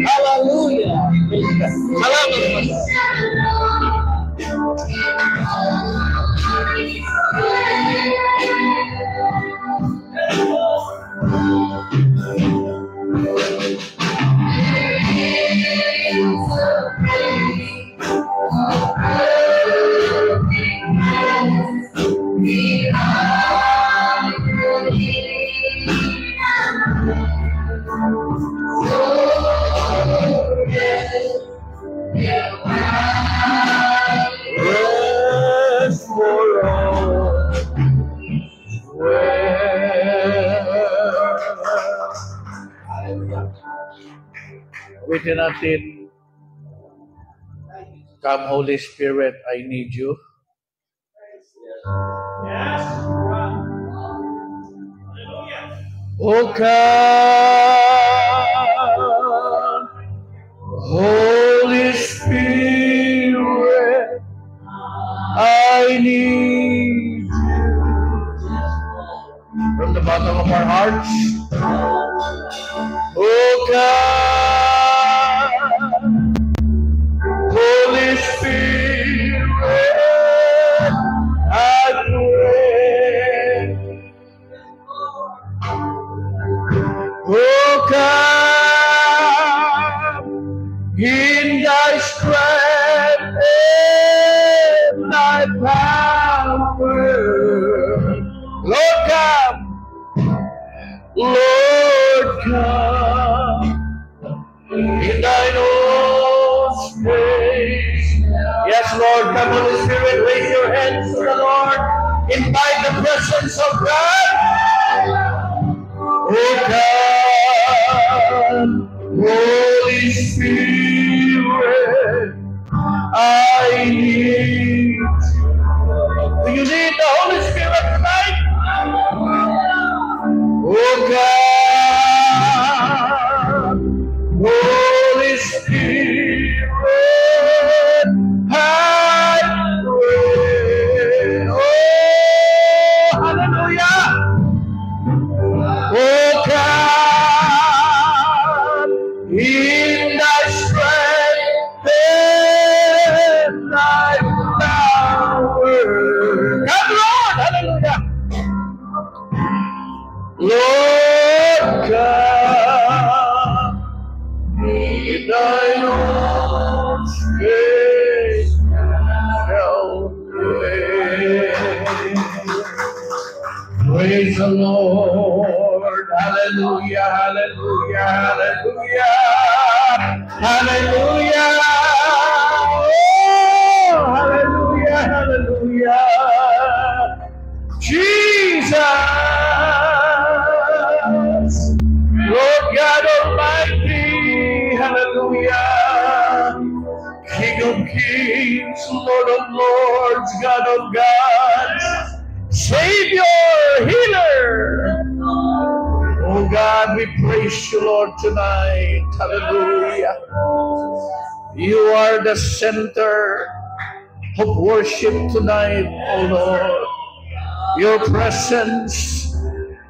Hallelujah. Salamat. Awitin natin, Come Holy Spirit, I need you. Yes. Oh, come, Holy Spirit, I need you. From the bottom of our hearts, oh, come, Holy Spirit, I pray. Oh, come in thy strength and thy power. Lord, come. Lord, come in thine own space. Yes, Lord, come, Holy Spirit, raise your hands to the Lord. Invite the presence of God. Oh, come, Holy Spirit, I need you. Do you need the Holy Spirit tonight? Oh, God, Holy Spirit, I pray. Oh, hallelujah. Oh, come in thy strength and thy power. Come, Lord, hallelujah. Lord, come in thine own strength shall pray. Praise the Lord. Hallelujah, hallelujah, hallelujah. Hallelujah. Oh, hallelujah, hallelujah. Jesus, Lord God Almighty, hallelujah. King of kings, Lord of lords, God of gods, Savior, healer. Oh God, we praise you, Lord, tonight. Hallelujah. You are the center of worship tonight, oh Lord. Your presence,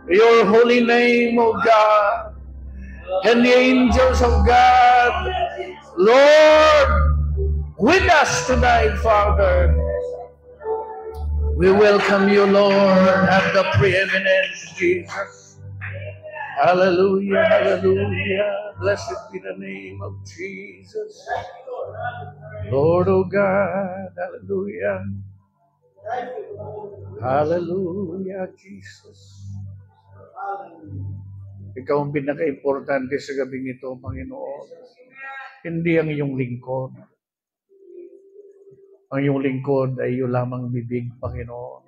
your holy name, oh God, and the angels of God, Lord, with us tonight, Father. We welcome you, Lord, have the preeminence, Jesus. Hallelujah, hallelujah. Blessed be the name of Jesus. Lord, oh God, hallelujah. Hallelujah, Jesus. Ikaw ang pinaka-importante sa gabing ito, Panginoon. Hindi ang iyong lingkod. Ang iyong lingkod ay iyong lamang bibig, Panginoon.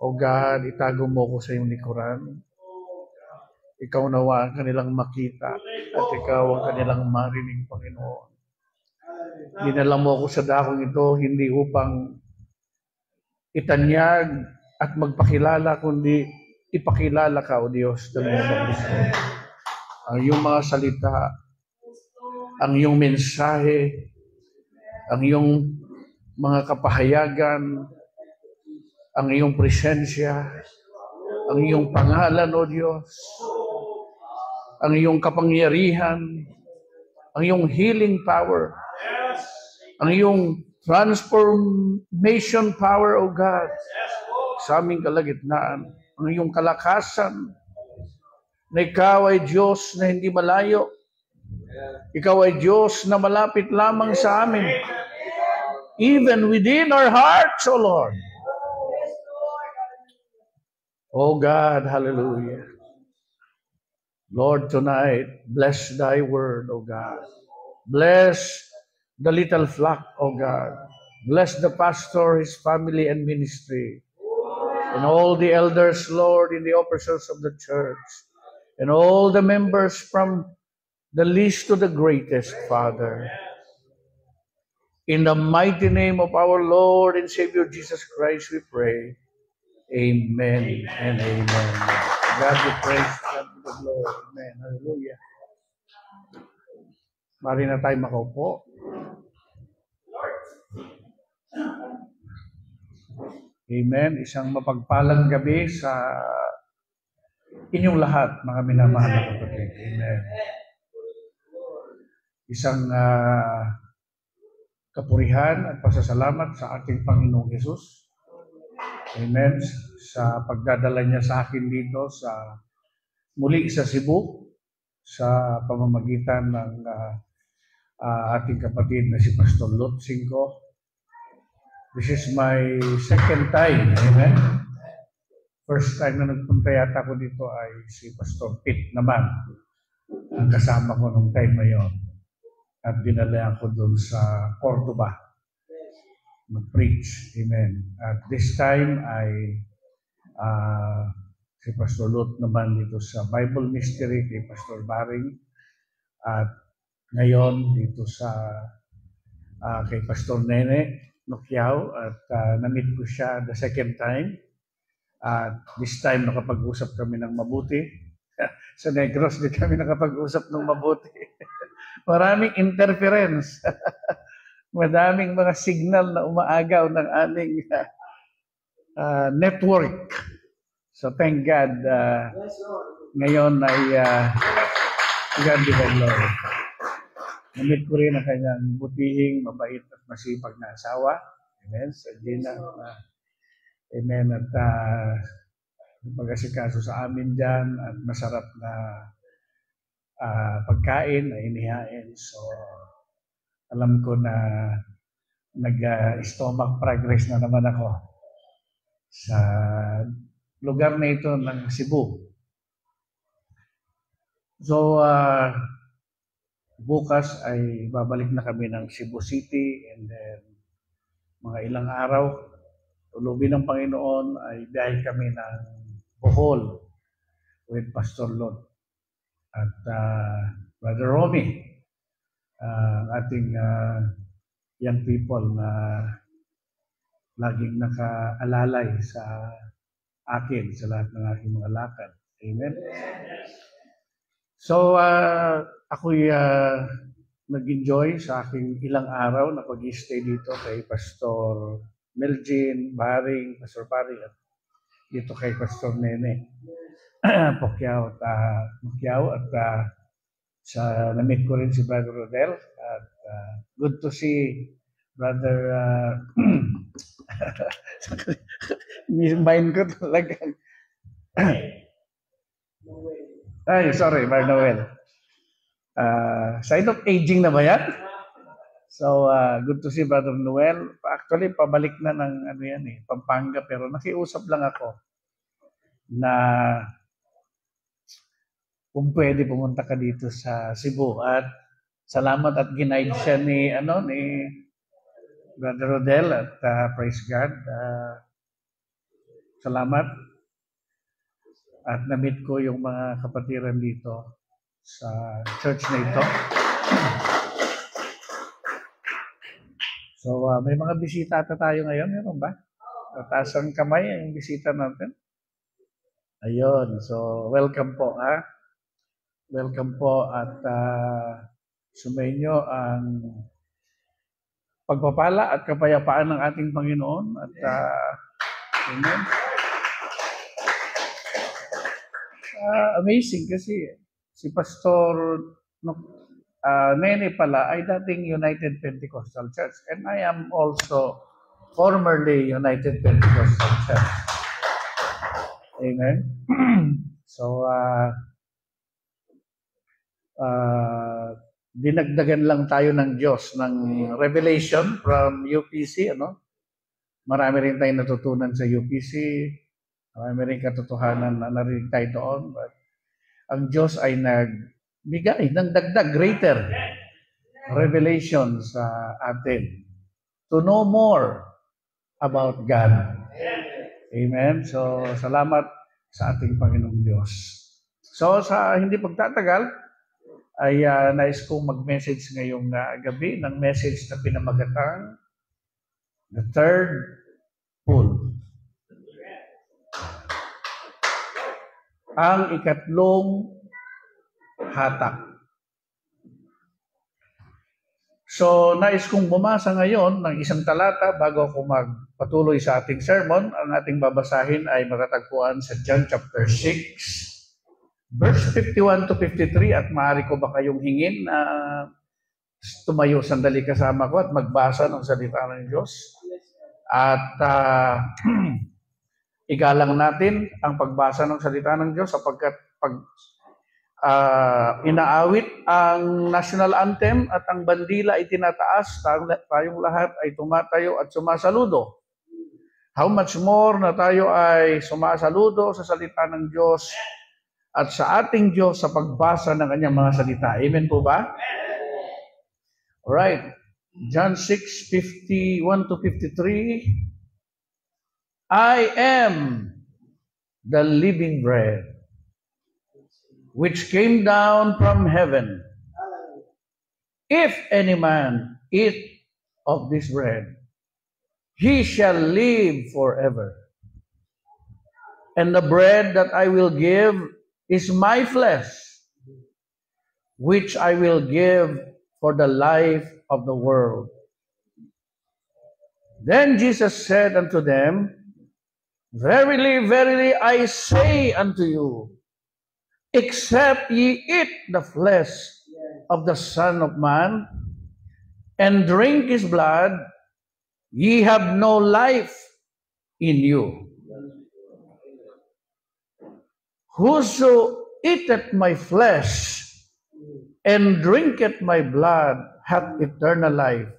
O God, itago mo ko sa iyong likuran. Ikaw nawa ang kanilang makita At ikaw ang kanilang marinig, Panginoon. Dinala mo ako sa dakong ito, hindi upang itanyag at magpakilala, kundi ipakilala ka, O Diyos, ng mga Kristo. Ang iyong mga salita, ang iyong mensahe, ang iyong mga kapahayagan, ang iyong presensya, ang iyong pangalan, O Diyos, ang iyong kapangyarihan, ang iyong healing power, ang iyong transformation power, O God, sa aming kalagitnaan, ang iyong kalakasan, na ikaw ay Diyos na hindi malayo. Ikaw ay Diyos na malapit lamang sa amin. Even within our hearts, O Lord. O God, hallelujah. Lord, tonight, bless thy word, O God. Bless the little flock, O God. Bless the pastor, his family and ministry. And all the elders, Lord, in the officers of the church. And all the members from the least to the greatest, Father. In the mighty name of our Lord and Savior Jesus Christ, we pray. Amen and amen. God be praised, God be the glory. Amen. Hallelujah. Mari na tayo makaupo. Amen. Isang mapagpalang gabi sa inyong lahat, mga minamahal na kapatid. Amen. Isang kapurihan at pasasalamat sa ating Panginoong Hesus. Amen. Sa pagdadala niya sa akin dito muli sa Cebu, sa pamamagitan ng ating kapatid na si Pastor Lot Cinco. This is my second time. Amen. First time na nagpunta yata ko dito ay si Pastor Pete naman. Ang kasama ko nung time na yon. At dinala ako doon sa Cordoba. Mag-preach. Amen. At this time ay si Pastor Lot naman dito sa Bible Mystery kay Pastor Baring. At ngayon dito sa kay Pastor Nene Nokiao. At na-meet ko siya the second time. At this time nakapag-usap kami ng mabuti. Sa Negros di kami nakapag-usap ng mabuti. Maraming interference. Madaming mga signal na umaagaw ng aming network. So thank God, ngayon ay God be the glory. Namit ko rin ang kanyang butihing, mabait at masipag na asawa. Amen. Sa Gina. Amen. At pag-asikaso sa amin dyan at masarap na pagkain na inihain. So, alam ko na nag-stomach progress na naman ako sa lugar na ito ng Cebu. So, bukas ay babalik na kami ng Cebu City and then mga ilang araw, tulubin ng Panginoon ay dahil kami ng Bohol with Pastor Lot at Brother Romy, ating young people na laging nakaalalay sa akin sa lahat ng aking mga lakad. Amen. So, ako'y nag-enjoy sa aking ilang araw na pag-stay dito kay Pastor Melgin, Baring, Pastor Baring, at dito kay Pastor Nene Pacquiao at sa na-meet ko rin si Brother Rodel at good to see Brother mind ko talaga. Ay, sorry, Brother Noel. Sign of aging na ba yan? So, good to see Brother Noel. Actually, pabalik na ng Pampanga, pero nakiusap lang ako na kung pwede pumunta ka dito sa Cebu. At salamat at ginaid siya ni Brother Rodel at praise God. Salamat. At na-meet ko yung mga kapatiran dito. sa church na ito. So, may mga bisita ata tayo ngayon. Meron ba? Tataas ang kamay ang bisita natin. Ayun. So, welcome po, ha? Welcome po at sumainyo ang pagpapala at kapayapaan ng ating Panginoon. At, amen. Amazing kasi si Pastor Nene pala ay dating United Pentecostal Church, and I am also formerly United Pentecostal Church. Amen. So, dinagdagan lang tayo ng Diyos ng revelation from UPC, ano? Marami rin tayong natutunan sa UPC. Marami rin katotohanan na narinig tayo doon. But ang Diyos ay nagbigay ng dagdag, greater revelation sa atin to know more about God. Amen. So, salamat sa ating Panginoong Diyos. So, sa hindi pagtatagal, ay nais kong mag-message ngayong gabi ng message na pinamagatang The Third Pull. Ang ikatlong hatak. So, nais kong bumasa ngayon ng isang talata bago ako magpatuloy sa ating sermon. Ang ating babasahin ay matatagpuan sa John chapter 6, verse 51 to 53. At maaari ko ba kayong hingin na tumayo sandali kasama ko at magbasa ng salita ng Diyos? At igalang natin ang pagbasa ng salita ng Diyos sapagkat pag inaawit ang national anthem at ang bandila ay tinataas, tayong lahat ay tumatayo at sumasaludo. How much more na tayo ay sumasaludo sa salita ng Diyos at sa ating Diyos sa pagbasa ng kanyang mga salita. Amen po ba? Alright. John 6:51 to 53. I am the living bread which came down from heaven. If any man eat of this bread, he shall live forever. And the bread that I will give is my flesh, which I will give for the life of the world. Then Jesus said unto them, Verily, verily, I say unto you, except ye eat the flesh of the Son of Man, and drink his blood, ye have no life in you. Whoso eateth my flesh, and drinketh my blood, hath eternal life,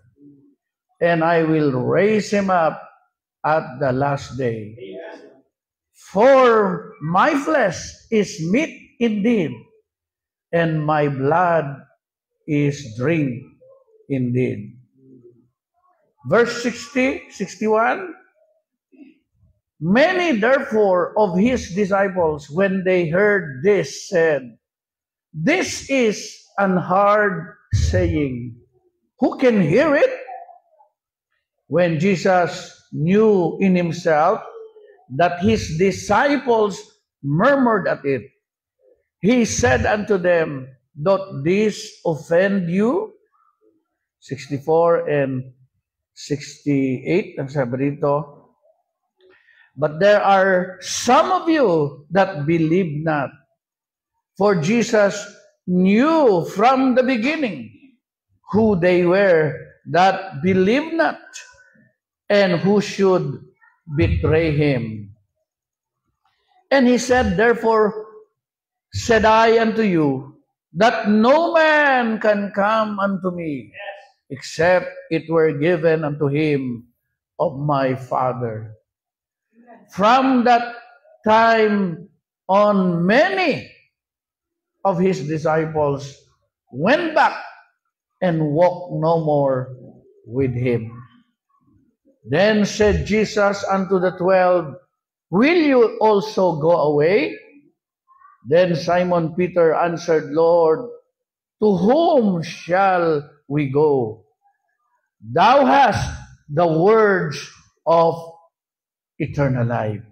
and I will raise him up at the last day. For my flesh is meat indeed, and my blood is drink indeed. Verse 61. Many therefore of his disciples, when they heard this, said, This is an hard saying. Who can hear it? When Jesus knew in himself that his disciples murmured at it, he said unto them, Doth this offend you? 64 and 68, ang sabi rito. But there are some of you that believe not. For Jesus knew from the beginning who they were that believed not, and who should betray him. And he said, Therefore said I unto you, that no man can come unto me, except it were given unto him of my Father. From that time on, many of his disciples went back and walked no more with him. Then said Jesus unto the 12, Will you also go away? Then Simon Peter answered, Lord, to whom shall we go? Thou hast the words of eternal life.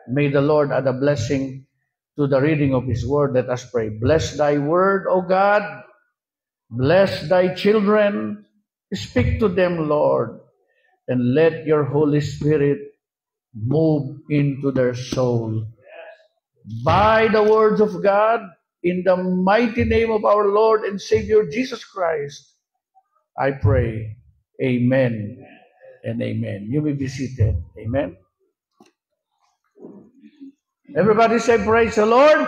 May the Lord add a blessing to the reading of His word. Let us pray. Bless thy word, O God. Bless thy children. Speak to them, Lord. And let your Holy Spirit move into their soul. By the words of God, in the mighty name of our Lord and Savior Jesus Christ, I pray. Amen and amen. You may be seated. Amen. Everybody say, praise the Lord.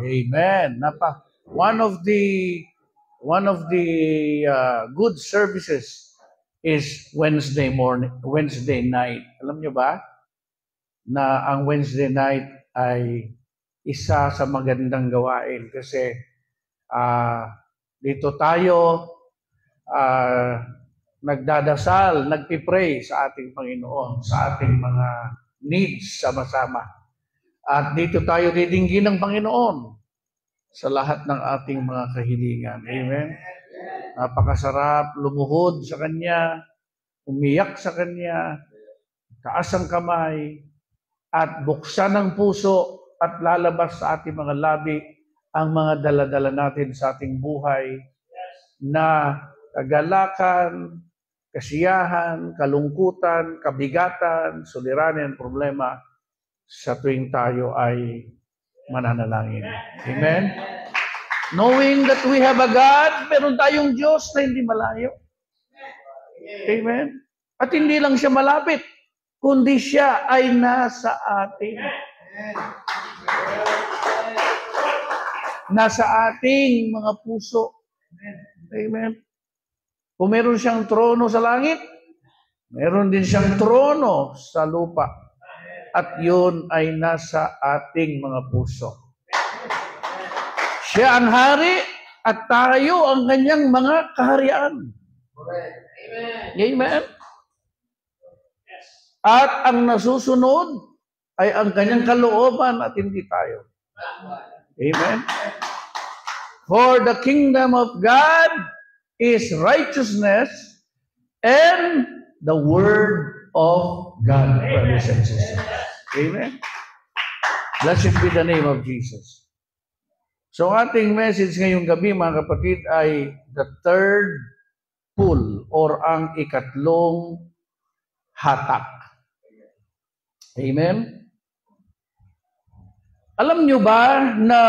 Amen. One of the good services is Wednesday night. Alam nyo ba na ang Wednesday night ay isa sa magandang gawain kasi dito tayo nagdadasal, nagpipray sa ating Panginoon, sa ating mga needs sama-sama. At dito tayo didinggin ng Panginoon sa lahat ng ating mga kahilingan. Amen? Napakasarap lumuhod sa Kanya, umiyak sa Kanya, taas ang kamay, at buksan ang puso at lalabas sa ating mga labi ang mga dala-dala natin sa ating buhay na kagalakan, kasiyahan, kalungkutan, kabigatan, suliranin, problema sa tuwing tayo ay mananalangin. Amen? Knowing that we have a God, meron tayong Diyos na hindi malayo. Amen? At hindi lang siya malapit, kundi siya ay nasa atin. Nasa ating mga puso. Amen? Kung meron siyang trono sa langit, meron din siyang trono sa lupa. At yun ay nasa ating mga puso. Siya ang hari at tayo ang kanyang mga kaharian. Amen? At ang nasusunod ay ang kanyang kalooban at hindi tayo. Amen? For the kingdom of God is righteousness and the word of God, brothers and sisters. Amen? Blessed be the name of Jesus. So ating message ngayong gabi, mga kapatid, ay the third pull or ang ikatlong hatak. Amen? Alam nyo ba na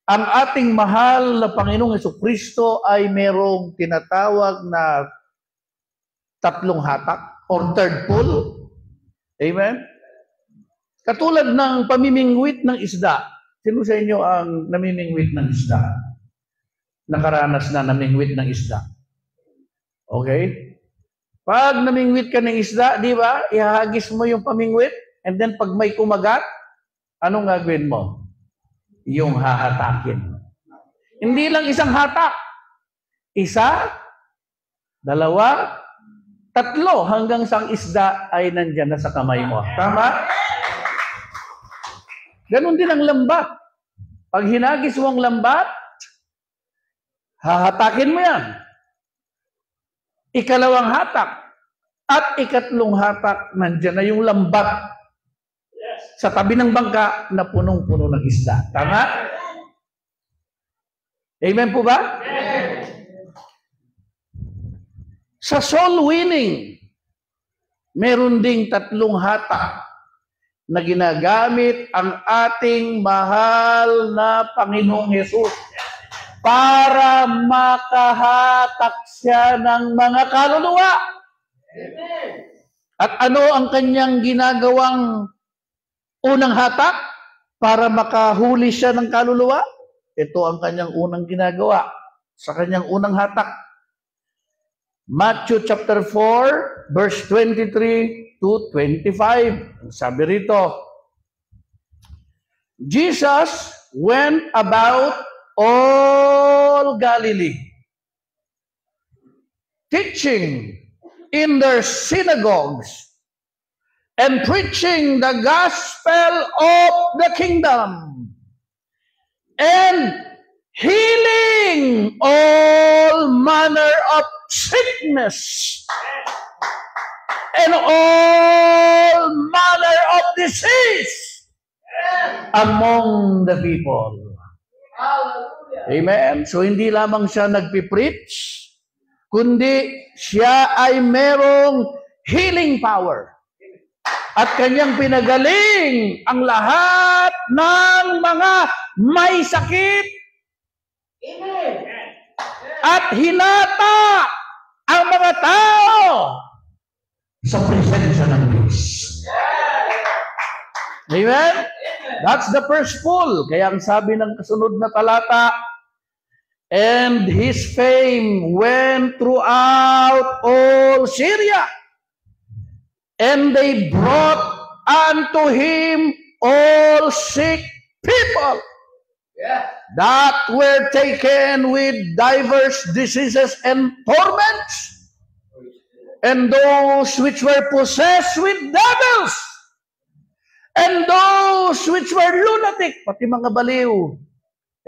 ang ating mahal na Panginoong Jesucristo ay merong tinatawag na tatlong hatak or third pull? Amen? Katulad ng pamimingwit ng isda. Sino sa inyo ang namimingwit ng isda? Nakaranas na namingwit ng isda. Okay? Pag namingwit ka ng isda, di ba? Ihahagis mo yung pamingwit and then pag may kumagat, anong gagawin mo? Yung hahatakin. Hindi lang isang hatak. Isa, dalawa, tatlo hanggang sang isda ay nandyan na sa kamay mo. Tama? Ganon din ang lambat. Pag hinagis mo ang lambat, hahatakin mo yan. Ikalawang hatak at ikatlong hatak, nandyan na yung lambat sa tabi ng bangka na punong-puno ng isda. Tama? Amen po ba? Amen. Sa soul winning, meron ding tatlong hatak na ginagamit ang ating mahal na Panginoong Hesus para makahatak siya ng mga kaluluwa. At ano ang kanyang ginagawang unang hatak para makahuli siya ng kaluluwa? Ito ang kanyang unang ginagawa sa kanyang unang hatak. Matthew chapter 4, verse 23 to 25. Sabi rito, Jesus went about all Galilee, teaching in their synagogues and preaching the gospel of the kingdom, and healing all manner of sickness and all manner of disease among the people. Amen? So hindi lamang siya nagpipreach, kundi siya ay merong healing power. At kanyang pinagaling ang lahat ng mga may sakit. Amen. At hinata ang mga tao sa presensya ng Diyos. Amen? That's the first pull. Kaya ang sabi ng kasunod na talata, and his fame went throughout all Syria, and they brought unto him all sick people that were taken with diverse diseases and torments, and those which were possessed with devils, and those which were lunatic, pati mga baliw,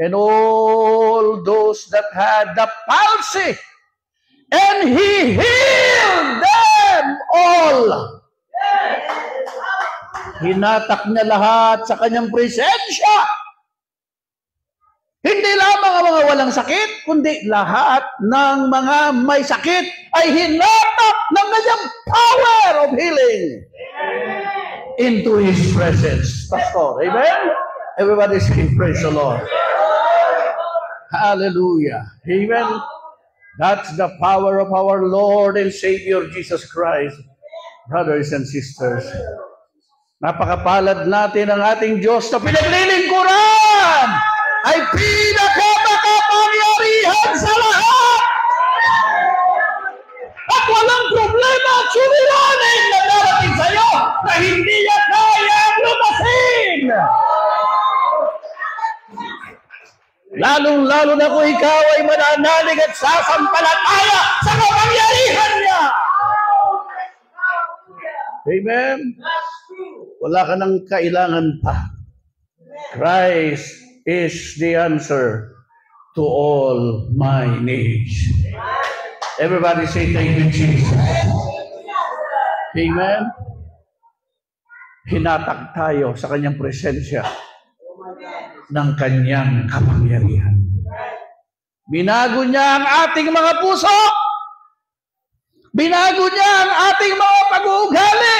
and all those that had the palsy, and he healed them all. Hinatak niya lahat sa kanyang presensya. Hindi lamang ang mga walang sakit, kundi lahat ng mga may sakit ay hinatak ng kanyang power of healing into his presence. Pastor, amen? Everybody say, praise the Lord. Hallelujah. Amen. That's the power of our Lord and Savior Jesus Christ. Brothers and sisters, napakapalad natin ang ating Diyos na pinaglilingkuran ay pinakamakapangyarihan sa lahat. At walang problema at suliranin na darating sa iyo na hindi niya kayang lumasin. Lalong-lalo na kung ikaw ay mananalig at sasampalataya sa kapangyarihan niya. Amen? Wala ka nang kailangan pa. Christ is the answer to all my needs. Everybody say, thank you, Jesus. Amen? Hinatag tayo sa kanyang presensya ng kanyang kapangyarihan. Binago niya ang ating mga puso. Binago niya ang ating mga pag-uugali.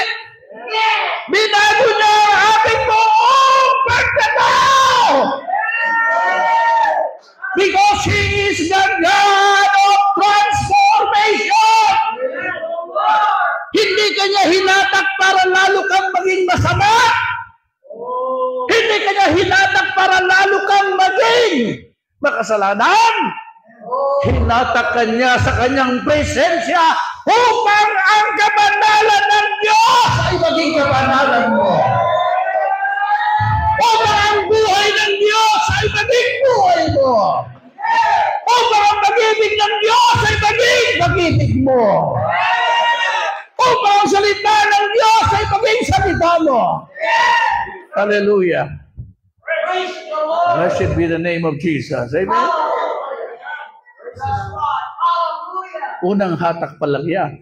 Binago niya ang ating buong pagkatao. Because He is the God of transformation. Hindi kanya hinatak para lalo kang maging masama. Hindi kanya hinatak para lalo kang maging makasalanan. Hinatak kanya sa kanyang presensya upang ang kabanalan ng Diyos ay maging kabanalan mo. Upang ang buhay ng Diyos ay maging buhay mo. Upang ang pag-ibig ng Diyos ay maging pag-ibig mo. Upang ang salita ng Diyos ay maging salita mo. Hallelujah. Blessed be the name of Jesus. Amen. Unang hatak pa lang yan.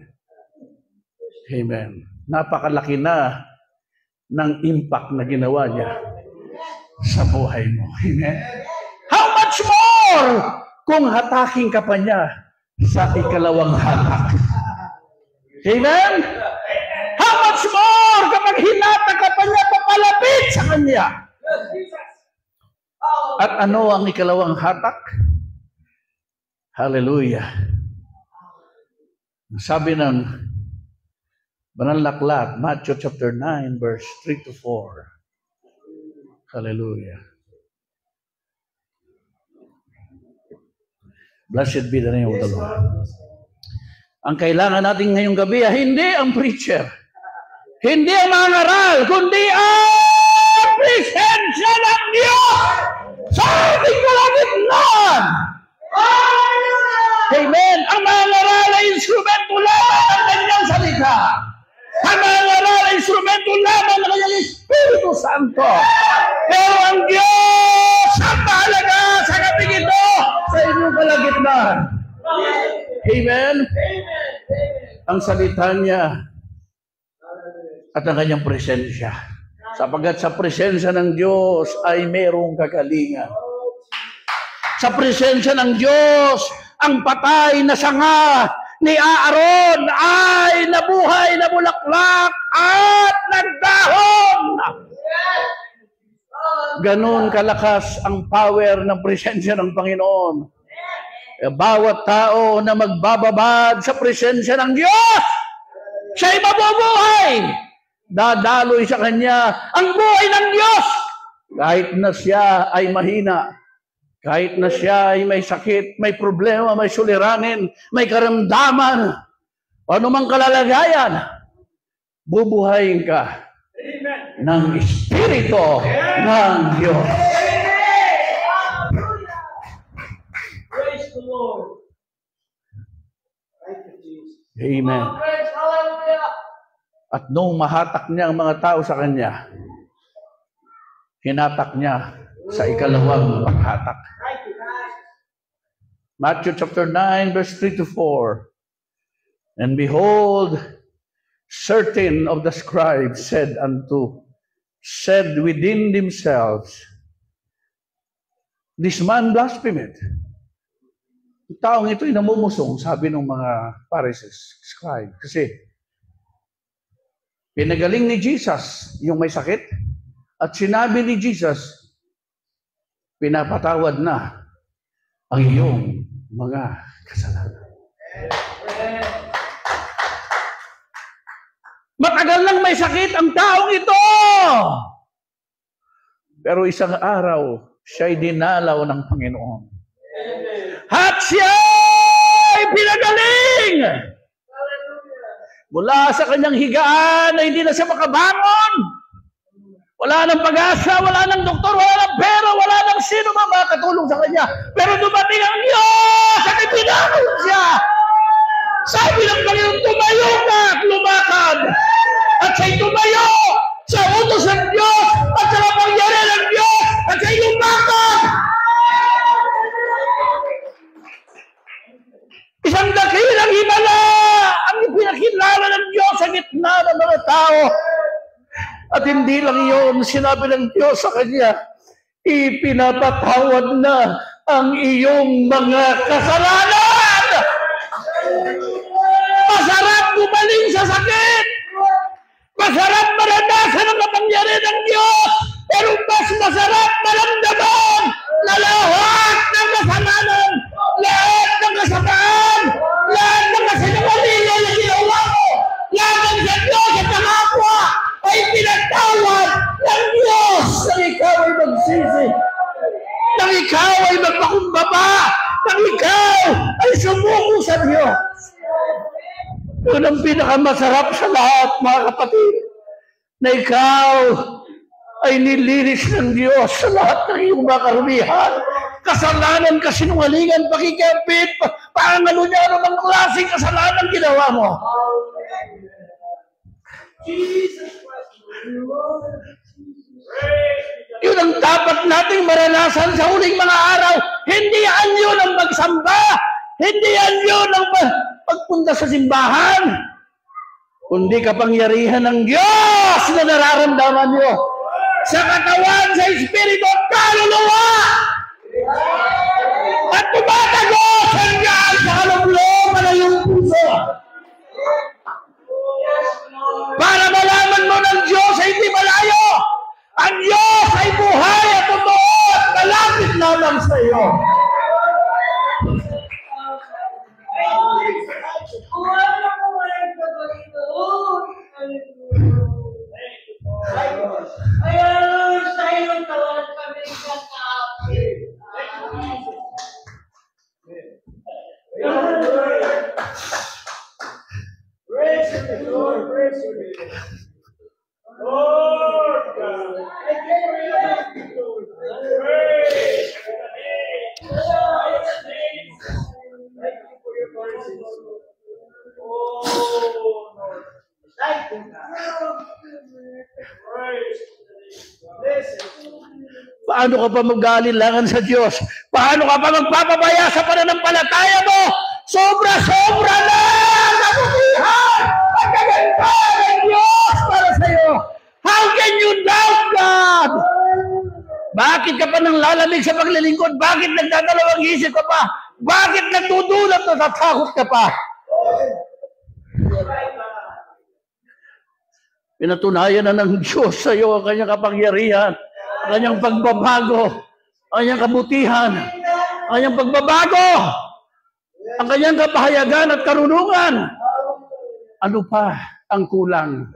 Amen. Napakalaki na ng impact na ginawa niya sa buhay mo. Amen. How much more kung hataking ka pa niya sa ikalawang hatak? Amen. How much more kapag hinatak ka pa niya papalapit sa kanya? At ano ang ikalawang hatak? Hallelujah. Sabi ng Banal na Aklat, Matthew chapter 9, verse 3 to 4. Hallelujah. Blessed be the name of the Lord. Ang kailangan natin ngayong gabi ay hindi ang preacher, hindi ang mga ngaral, kundi ang presensya ng Diyos sa ating kalagitnaan. Amen. Ang mga ngaral ay instrumento lamang ng kanyang salita. Ang mga ngaral ay instrumento kasalanan. Amen? Ang salita niya at ang kanyang presensya. Sapagkat sa presensya ng Diyos ay mayroong kagalingan. Sa presensya ng Diyos, ang patay na sanga ni Aaron ay nabuhay na bulaklak at nagdahon. Ganon kalakas ang power ng presensya ng Panginoon. Bawat tao na magbababad sa presensya ng Diyos, siya'y mabubuhay. Dadaloy sa Kanya ang buhay ng Diyos. Kahit na siya ay mahina, kahit na siya ay may sakit, may problema, may suliranin, may karamdaman, ano mang kalalagayan, bubuhayin ka ng Espiritu ng Diyos. Praise the Lord. Thank you, Jesus. Amen. Praise, hallelujah. At nung mahatak niya ang mga tao sa Kanya, hinatak niya sa ikalawang paghatak. Thank you, God. Matthew chapter 9, verse 3 to 4. And behold, certain of the scribes said within themselves, this man blasphemeth. Ang taong ito'y namumusong, sabi ng mga Pharisees, scribe. Kasi pinagaling ni Jesus yung may sakit at sinabi ni Jesus, pinapatawad na ang iyong mga kasalanan. Matagal nang may sakit ang taong ito. Pero isang araw, siya'y dinalaw ng Panginoon. At siya'y pinagaling. Mula sa kanyang higaan na hindi na siya makabangon. Wala nang pag-asa, wala nang doktor, wala nang pera, wala nang sino man makatulong sa kanya. Pero dumating ang Diyos at ipinangalan siya. Sabi ng Panginoon, tumayo ka at lumakad. At siya'y tumayo sa utos ng Diyos at sa kapangyarihan ng Diyos at siya'y lumakad. Isang dakilang himala ang ipinakilala ng Diyos sa gitna ng mga tao. At hindi lang yun, sinabi ng Diyos sa kanya, ipinapatawad na ang iyong mga kasalanan. Masarap gumaling sa sakit. Masarap maranasan ang kapangyarihan ng Diyos. Pero mas masarap maramdaman na lahat ng kasalanan, lahat ng kasamaan, lahat ng kasinungalingan na ginawa mo, laban sa Diyos at nakakwa, ay pinatawad ng Diyos nang ikaw ay magsisi, nang ikaw ay magpakumbaba, nang ikaw ay sumuko sa Diyos. Yun ang pinakamasarap sa lahat, mga kapatid, na ikaw ay nilinis ng Diyos sa lahat ng iyong mga karumihan, kasalanan, kasinungalingan, pakikapit, pangano niya anumang klaseng kasalanan ginawa mo. Yun ang dapat nating maranasan sa huling mga araw. Hindi yan yun ang magsamba. Hindi yan yun ang pagpunta sa simbahan. Kundi kapangyarihan ng Diyos na nararamdaman nyo sa katawan, sa espiritu at kaluluwa. At tumatagos hanggang sa kaluluwa ng iyong puso. Para malaman mo ng Diyos ay hindi malayo. Ang Diyos ay buhay at totoo at malapit lamang sa iyo. Paano ka pa mag-aalilangan sa Diyos? Paano ka pa magpapabaya sa pananampalataya mo? Sobra-sobra na kabutihan at kaganda ng Diyos para sa iyo. How can you doubt God? Bakit ka pa nang lalamig sa paglilingkod? Bakit nagdadalawang isip ka pa? Bakit nagdudulot at natatakot ka pa? Pinatunayan na ng Diyos sa iyo ang kanyang kapangyarihan, ang kanyang pagbabago, ang kanyang kabutihan, ang kanyang pagbabago, ang kanyang kapahayagan at karunungan. Ano pa ang kulang?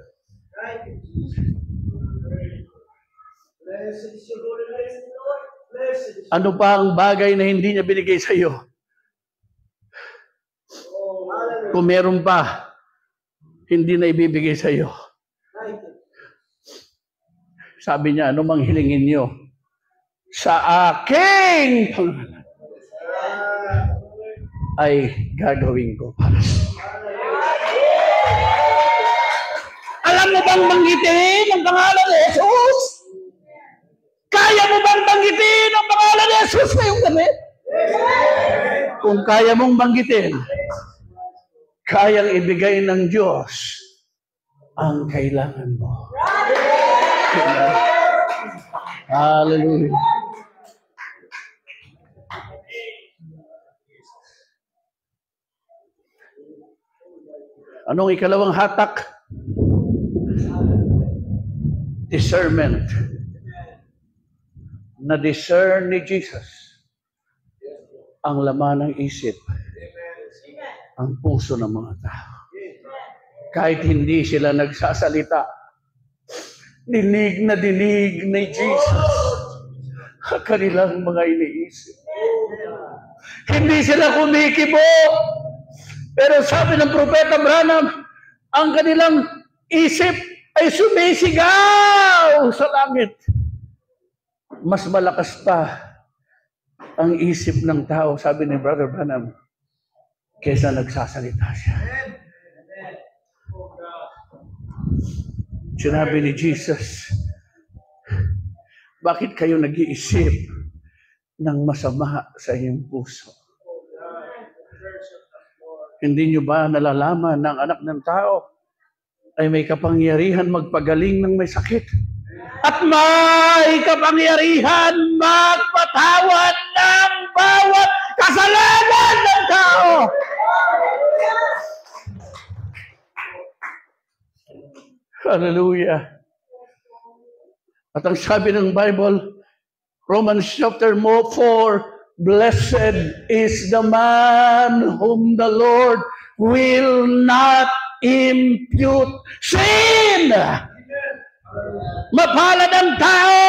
Ano pa ang bagay na hindi niya binigay sa iyo? Kung meron pa, hindi na ibibigay sa iyo. Sabi niya, ano mang hilingin niyo sa aking pangalan ay gagawin ko para sa iyo. Alam mo bang banggitin ang pangalan ni Jesus? Kaya mo bang banggitin ang pangalan ni Jesus ngayong gabi? Kung kaya mong banggitin, kayang ibigay ng Diyos ang kailangan mo. Hallelujah. Anong ikalawang hatak? Discernment. Na-discern ni Jesus ang laman ng isip, ang puso ng mga tao. Kahit hindi sila nagsasalita, dinig na dinig ni Jesus ang kanilang mga iniisip. Hindi sila kumikibo. Pero sabi ng Propeta Branham, ang kanilang isip ay sumisigaw sa langit. Mas malakas pa ang isip ng tao, sabi ni Brother Branham, kaysa nagsasalita siya. Sinabi ni Jesus, bakit kayo nag-iisip ng masama sa inyong puso? Hindi nyo ba nalalaman na ang anak ng tao ay may kapangyarihan magpagaling ng may sakit? At may kapangyarihan magpatawad ng bawat kasalanan ng tao. Hallelujah. At ang sabi ng Bible, Romans chapter 4, blessed is the man whom the Lord will not impute sin. Mapalad ang tao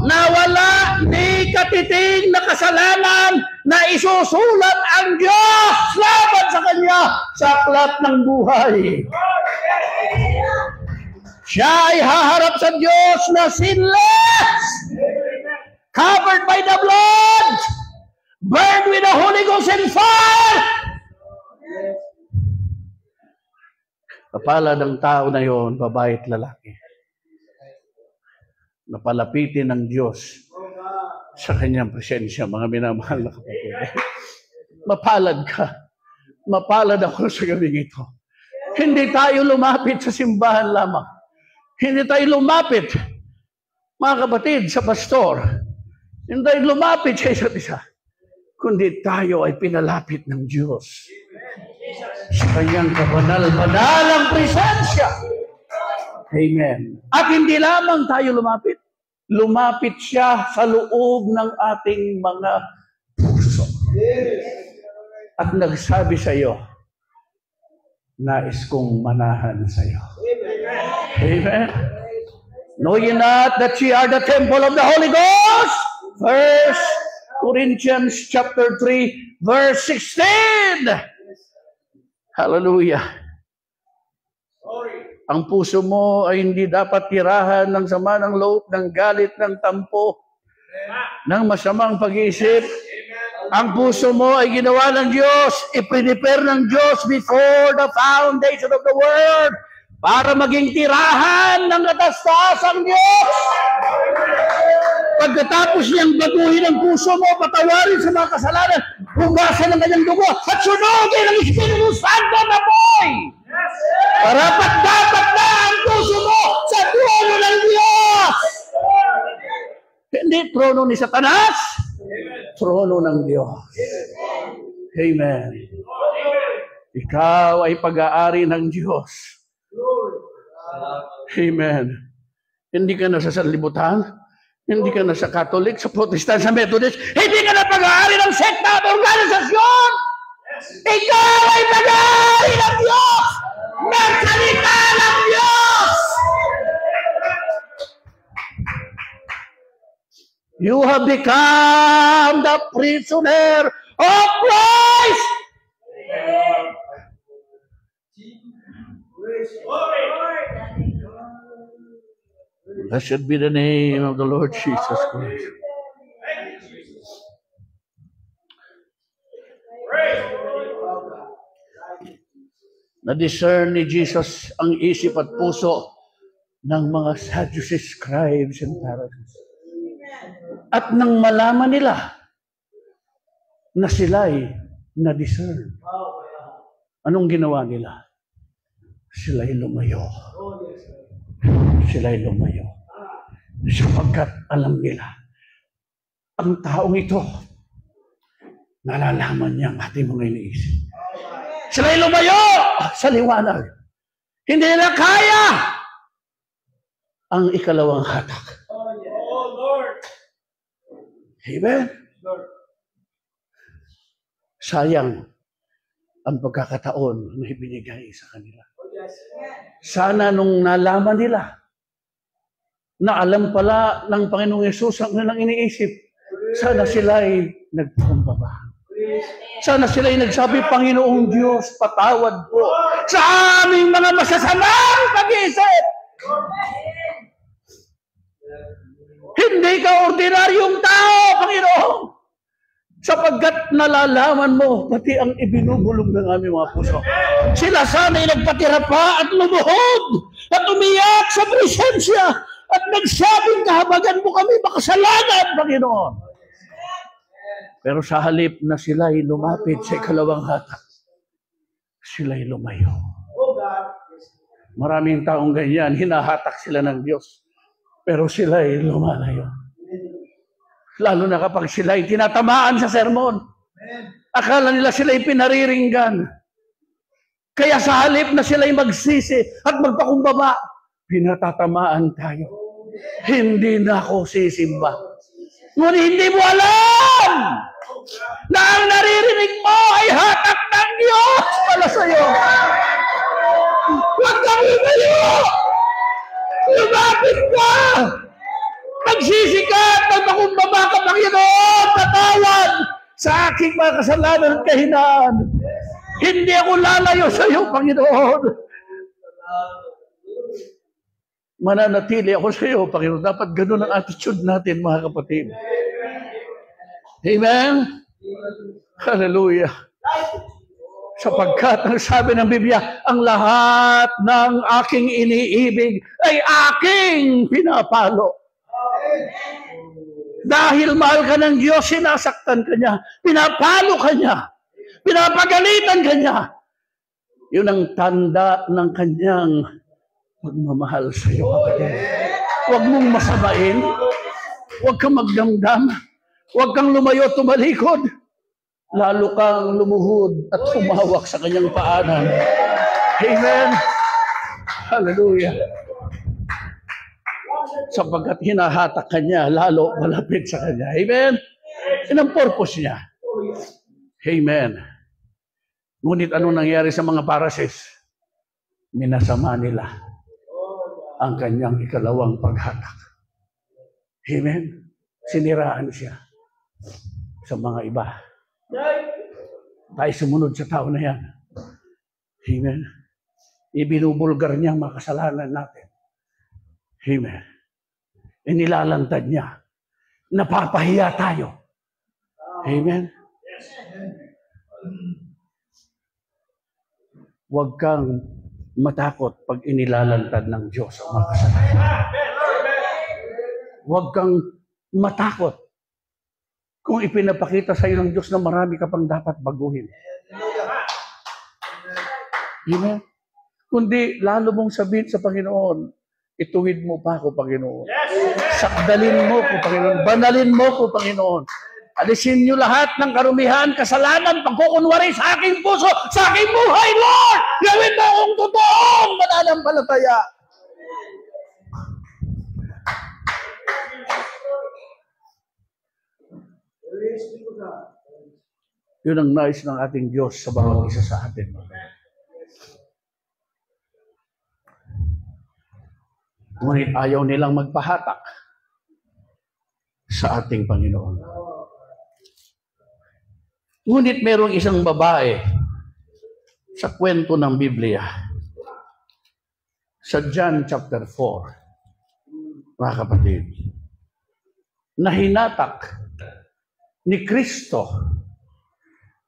na wala ni katiting na kasalanan na isusulat ang Diyos laban sa kanya sa aklat ng buhay. Siya ay haharap sa Diyos na sinless, covered by the blood, burned with the Holy Ghost and fire. Kapalad ang tao na yon, babae at lalaki, napalapitin ng Diyos sa kanyang presensya, mga minamahal na kapatid. Mapalad ka. Mapalad ako sa gabing ito. Hindi tayo lumapit sa simbahan lamang. Hindi tayo lumapit, mga kapatid, sa pastor. Hindi tayo lumapit sa isa't isa. Kundi tayo ay pinalapit ng Diyos sa kanyang kabanal-banalang presensya. Amen. At hindi lamang tayo lumapit. Lumapit siya sa loob ng ating mga puso. At nagsabi sa iyo, nais kong manahan sa iyo. Amen. Know ye not that ye are the temple of the Holy Ghost? 1 Corinthians chapter 3, verse 16. Hallelujah. Ang puso mo ay hindi dapat tirahan ng sama ng loob, ng galit, ng tampo, ng masamang pag-iisip. Ang puso mo ay ginawa ng Diyos, i-prepare ng Diyos before the foundation of the world para maging tirahan ng katastasang Diyos. pagkatapos niyang baguhin ang puso mo, patawarin sa mga kasalanan, hugasan ng kanyang dugo, at sunugin ang Espiritu Santo na boy. Dapat na ang puso mo sa trono ng Diyos. Hindi trono ni Satanas, trono ng Diyos. Amen. Ikaw ay pag-aari ng Diyos. Amen. Hindi ka na sa sanlibutan, hindi ka na sa Catholic, sa Protestant, sa Methodist, hindi ka na pag-aari ng sekta at organisasyon. Ikaw ay pag-aari ng Diyos, ng salita ng Diyos. You have become the prisoner of Christ. Blessed be the name of the Lord Jesus Christ. Na-discern ni Jesus ang isip at puso ng mga Sadducees, scribes, and Pharisees. At nang malaman nila na sila'y na-discern, anong ginawa nila? Sila'y lumayo. Sila'y lumayo. Sapagkat alam nila, ang taong ito, nalalaman niya ang ating mga iniisip. Sila'y lumayo sa liwanag. Hindi nila kaya ang ikalawang hatak. Amen? Sayang ang pagkakataon na ibinigay sa kanila. Sana nung nalaman nila na alam pala ng Panginoong Yesus ang kanilang iniisip, sana sila ay nagpakumbaba. Sana sila ay nagsabi, Panginoong Diyos, patawad po sa aming mga masasamang pag-iisip. Hindi ka ordinaryong tao, Panginoon. Sapagkat nalalaman mo pati ang ibinubulong ng aming mga puso. Sila sana'y nagpatira pa at lumuhod at umiyak sa presensya at nagsabing kahabagan mo kami makasalanan, Panginoon. Pero sa halip na sila'y lumapit sa ikalawang hatak, sila'y lumayo. Maraming taong ganyan, hinahatak sila ng Diyos. Pero sila'y lumalayo. Lalo na kapag sila'y tinatamaan sa sermon. Akala nila sila'y pinariringgan. Kaya sa halip na sila'y magsisi at magpakumbaba, pinatatamaan tayo. Hindi na ako sisimba. Ngunit hindi mo alam na ang naririnig mo ay hatak ng Diyos para sa iyo. Huwag kang lumayo! Lumapit ka! Magsisi ka at magpakumbaba ka, Panginoon, patawad sa aking mga kasalanan at kahinaan. Hindi ako lalayo sa iyo, Panginoon. Mananatili ako sa iyo, Panginoon. Dapat ganun ang attitude natin, mga kapatid. Amen? Hallelujah. Sapagkat ang sabi ng Biblia, ang lahat ng aking iniibig ay aking pinapalo. Dahil mahal ka ng Diyos, sinasaktan ka niya, pinapalo ka niya, pinapagalitan ka niya. Yun ang tanda ng kanyang pagmamahal sa iyo, kapatid. Huwag mong masamain, huwag kang magdamdam, huwag kang lumayo tumalikod, lalo kang lumuhod at humawak sa kanyang paanan. Amen. Hallelujah. Sapagkat hinahatak ka niya, lalo malapit sa kanya. Amen? Yan ang purpose niya. Amen. Ngunit anong nangyari sa mga Pharisees? Minasama nila ang kanyang ikalawang paghatak. Amen? Siniraan siya sa mga iba. Tayo sumunod sa tao na yan. Amen? Ibinubulgar niya ang mga kasalanan natin. Amen. Inilalantad niya. Napapahiya tayo. Amen. Huwag kang matakot pag inilalantad ng Diyos ang mga kasalanan. Huwag kang matakot kung ipinapakita sa iyo ng Diyos na marami ka pang dapat baguhin. Amen? Kundi lalo mong sabihin sa Panginoon, ituwid mo pa ako, Panginoon. Sakdalin mo ko, Panginoon. Banalin mo ko, Panginoon. Alisin niyo lahat ng karumihan, kasalanan, pagkukunwari sa aking puso, sa aking buhay, Lord! Gawin mo akong totoong mananampalataya. Yun ang nais ng ating Diyos sa bawat isa sa atin. Ngunit ayaw nilang magpahatak sa ating Panginoon. Ngunit merong isang babae sa kwento ng Biblia, sa John chapter 4, mga kapatid, na hinatak ni Kristo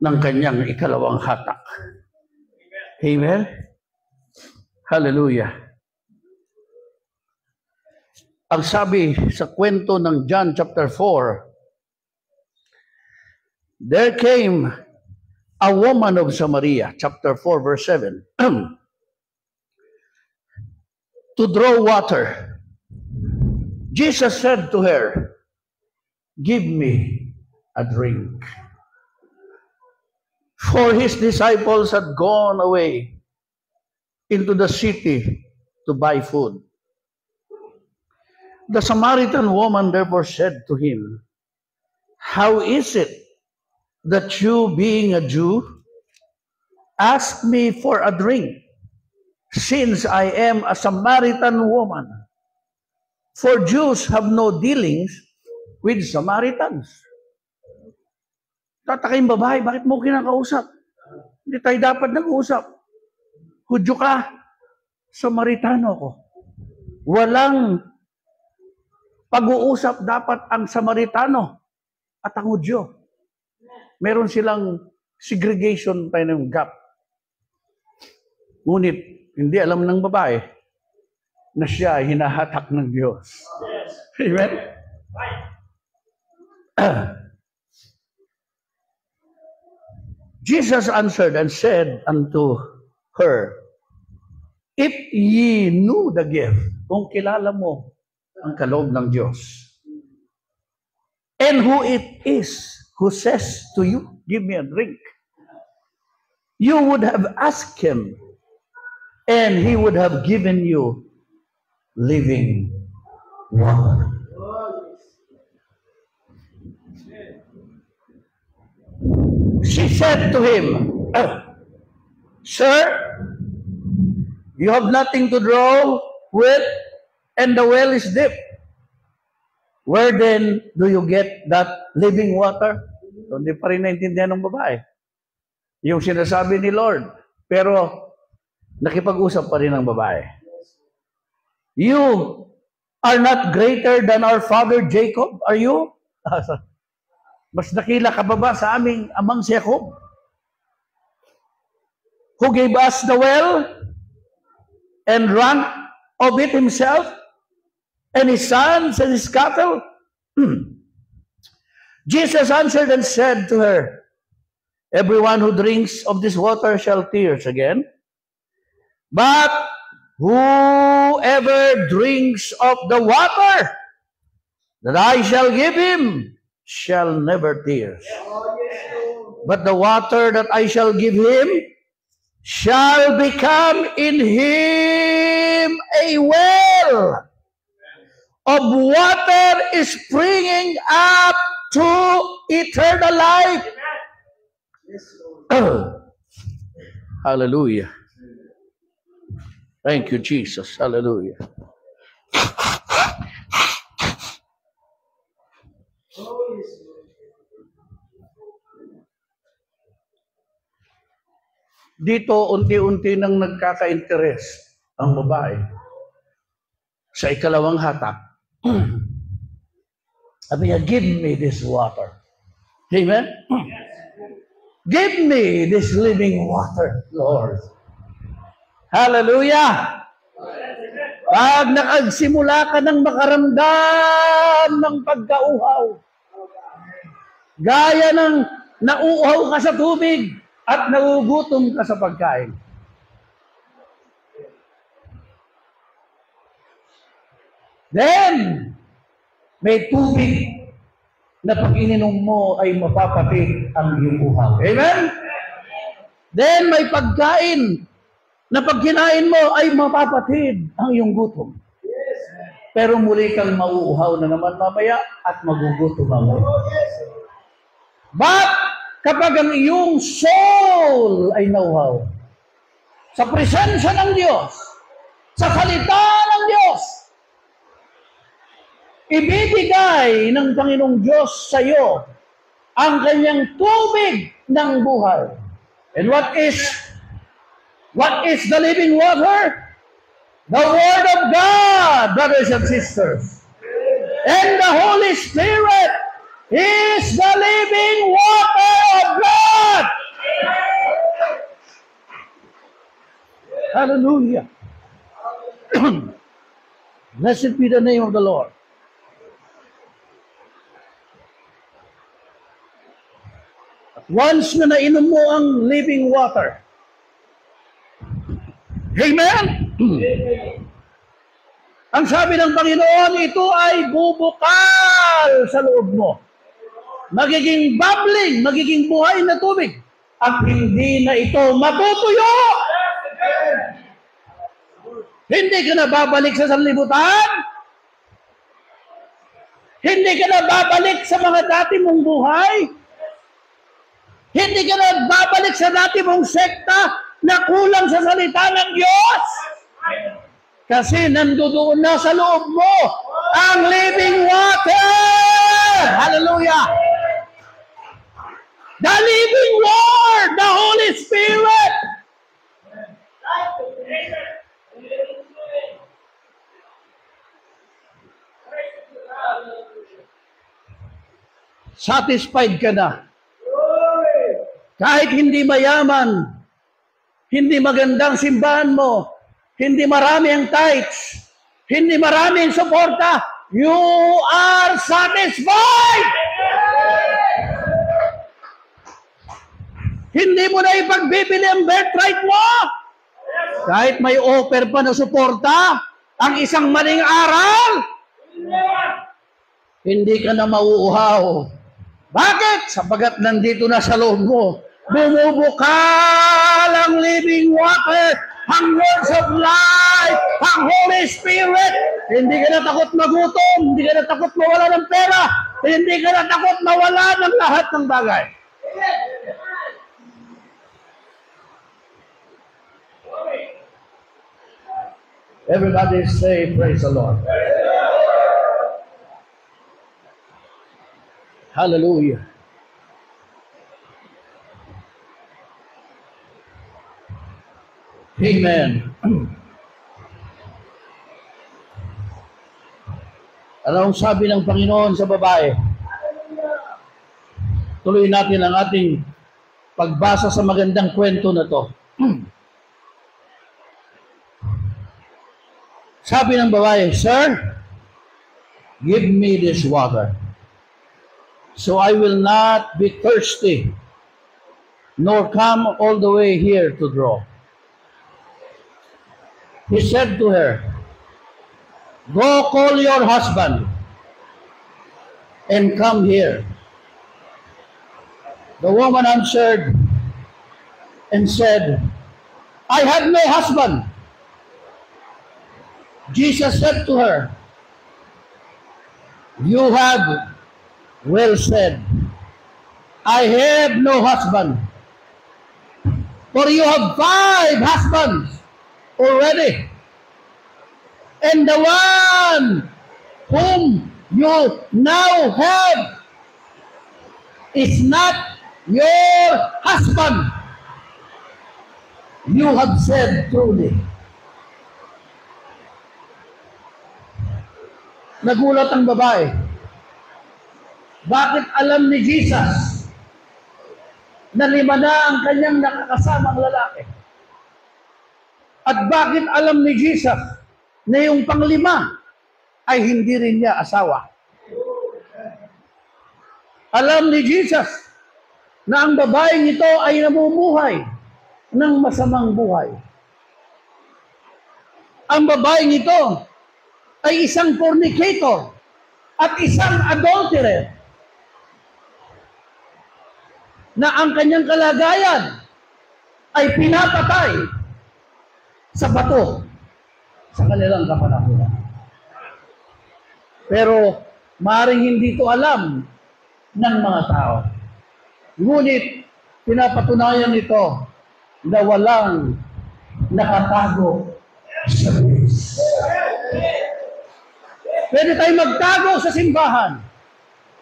ng kanyang ikalawang hatak. Amen? Hallelujah. Ang sabi sa kwento ng John chapter 4, there came a woman of Samaria, chapter 4, verse 7, to draw water. Jesus said to her, give me a drink. For his disciples had gone away into the city to buy food. The Samaritan woman therefore said to him, how is it that you, being a Jew, ask me for a drink, since I am a Samaritan woman? For Jews have no dealings with Samaritans. Tatakayin babae, bakit mo kinakausap? Hindi tayo dapat nag-uusap. Hudyo ka, Samaritano ko. Walang pag-uusap dapat ang Samaritano at ang Hudyo. Meron silang segregation tayo ng gap. Ngunit, hindi alam ng babae na siya ay hinahatak ng Diyos. Amen? Jesus answered and said unto her, if ye knew the gift, kung kilala mo ang kaloob ng Diyos, and who it is who says to you, give me a drink, you would have asked him, and he would have given you living water. She said to him, sir, you have nothing to draw with, and the well is deep. Where then do you get that living water? So, hindi pa rin naintindihan ng babae yung sinasabi ni Lord. Pero nakipag-usap pa rin ang babae. You are not greater than our father Jacob, are you? Mas dakila ka ba sa aming amang si Jacob, who gave us the well and drank of it himself, and his sons and his cattle? Jesus answered and said to her, everyone who drinks of this water shall thirst again, but whoever drinks of the water that I shall give him shall never thirst. But the water that I shall give him shall become in him a well of water springing up to eternal life. Hallelujah. Thank you, Jesus. Hallelujah. Dito, unti-unti nang nagkaka-interest ang babae sa ikalawang hatak. Sabi niya, give me this water. Amen? Give me this living water, Lord. Hallelujah! Pag nakagsimula ka ng makaramdam ng pagkauhaw, gaya ng nauuhaw ka sa tubig at nagugutom ka sa pagkain. Then, may tubig na pag ininom mo ay mapapatid ang iyong uhaw. Amen? Then, may pagkain na pag kinain mo ay mapapatid ang iyong gutom. Pero muli kang mauuhaw na naman mamaya at magugutom mamaya. But, kapag ang iyong soul ay nauhaw, sa presensya ng Diyos, sa salita ng Diyos, ibibigay ng Panginoong Diyos sa iyo ang kanyang tubig ng buhay. And what is the living water? The Word of God, brothers and sisters. And the Holy Spirit is the living water of God. Hallelujah. Blessed be the name of the Lord. Once na nainom mo ang living water, amen? Ang sabi ng Panginoon, ito ay bubukal sa loob mo. Magiging bubbling, magiging buhay na tubig. At hindi na ito matutuyo. Hindi ka na babalik sa sanlibutan. Hindi ka na babalik sa mga dati mong buhay. Hindi ka na babalik sa dati mong sekta na kulang sa salita ng Diyos. Kasi nandoon na sa loob mo ang living water. Hallelujah. The living word, the Holy Spirit. Satisfied ka na. Kahit hindi mayaman, hindi magandang simbahan mo, hindi marami ang tithes, hindi marami ang suporta, you are satisfied! Hindi mo na ipagbibili ang birthright mo. Kahit may offer pa na suporta, ang isang maling aral, hindi ka na mauuhaw. Bakit? Sapagat nandito na sa loob mo. Bumubukal ang living water, ang words of life, ang Holy Spirit. Hindi ka na takot magutom, hindi ka na takot mawala ng pera, hindi ka na takot mawala ng lahat ng bagay. Everybody say, praise the Lord. Hallelujah. Amen. Ano ang sabi ng Panginoon sa babae? Tuloy natin ang ating pagbasa sa magandang kwento na to. Sabi ng babae, Sir, give me this water, so I will not be thirsty, nor come all the way here to draw. He said to her, Go call your husband and come here. The woman answered and said, I have no husband. Jesus said to her, You have well said, I have no husband, for you have 5 husbands already, and the one whom you now have is not your husband. You have said truly. Nagulat ang babae. Bakit alam ni Jesus na 5 na ang kanyang nakakasamang lalaki? At bakit alam ni Jesus na yung panglima ay hindi rin niya asawa. Alam ni Jesus na ang babaeng ito ay namumuhay ng masamang buhay. Ang babaeng ito ay isang fornicator at isang adulterer na ang kanyang kalagayan ay pinapatay sa bato sa kanilang kapanahunan. Pero maaaring hindi ito alam ng mga tao. Ngunit pinapatunayan ito na walang nakatago sa Diyos. Pwede tayong magtago sa simbahan.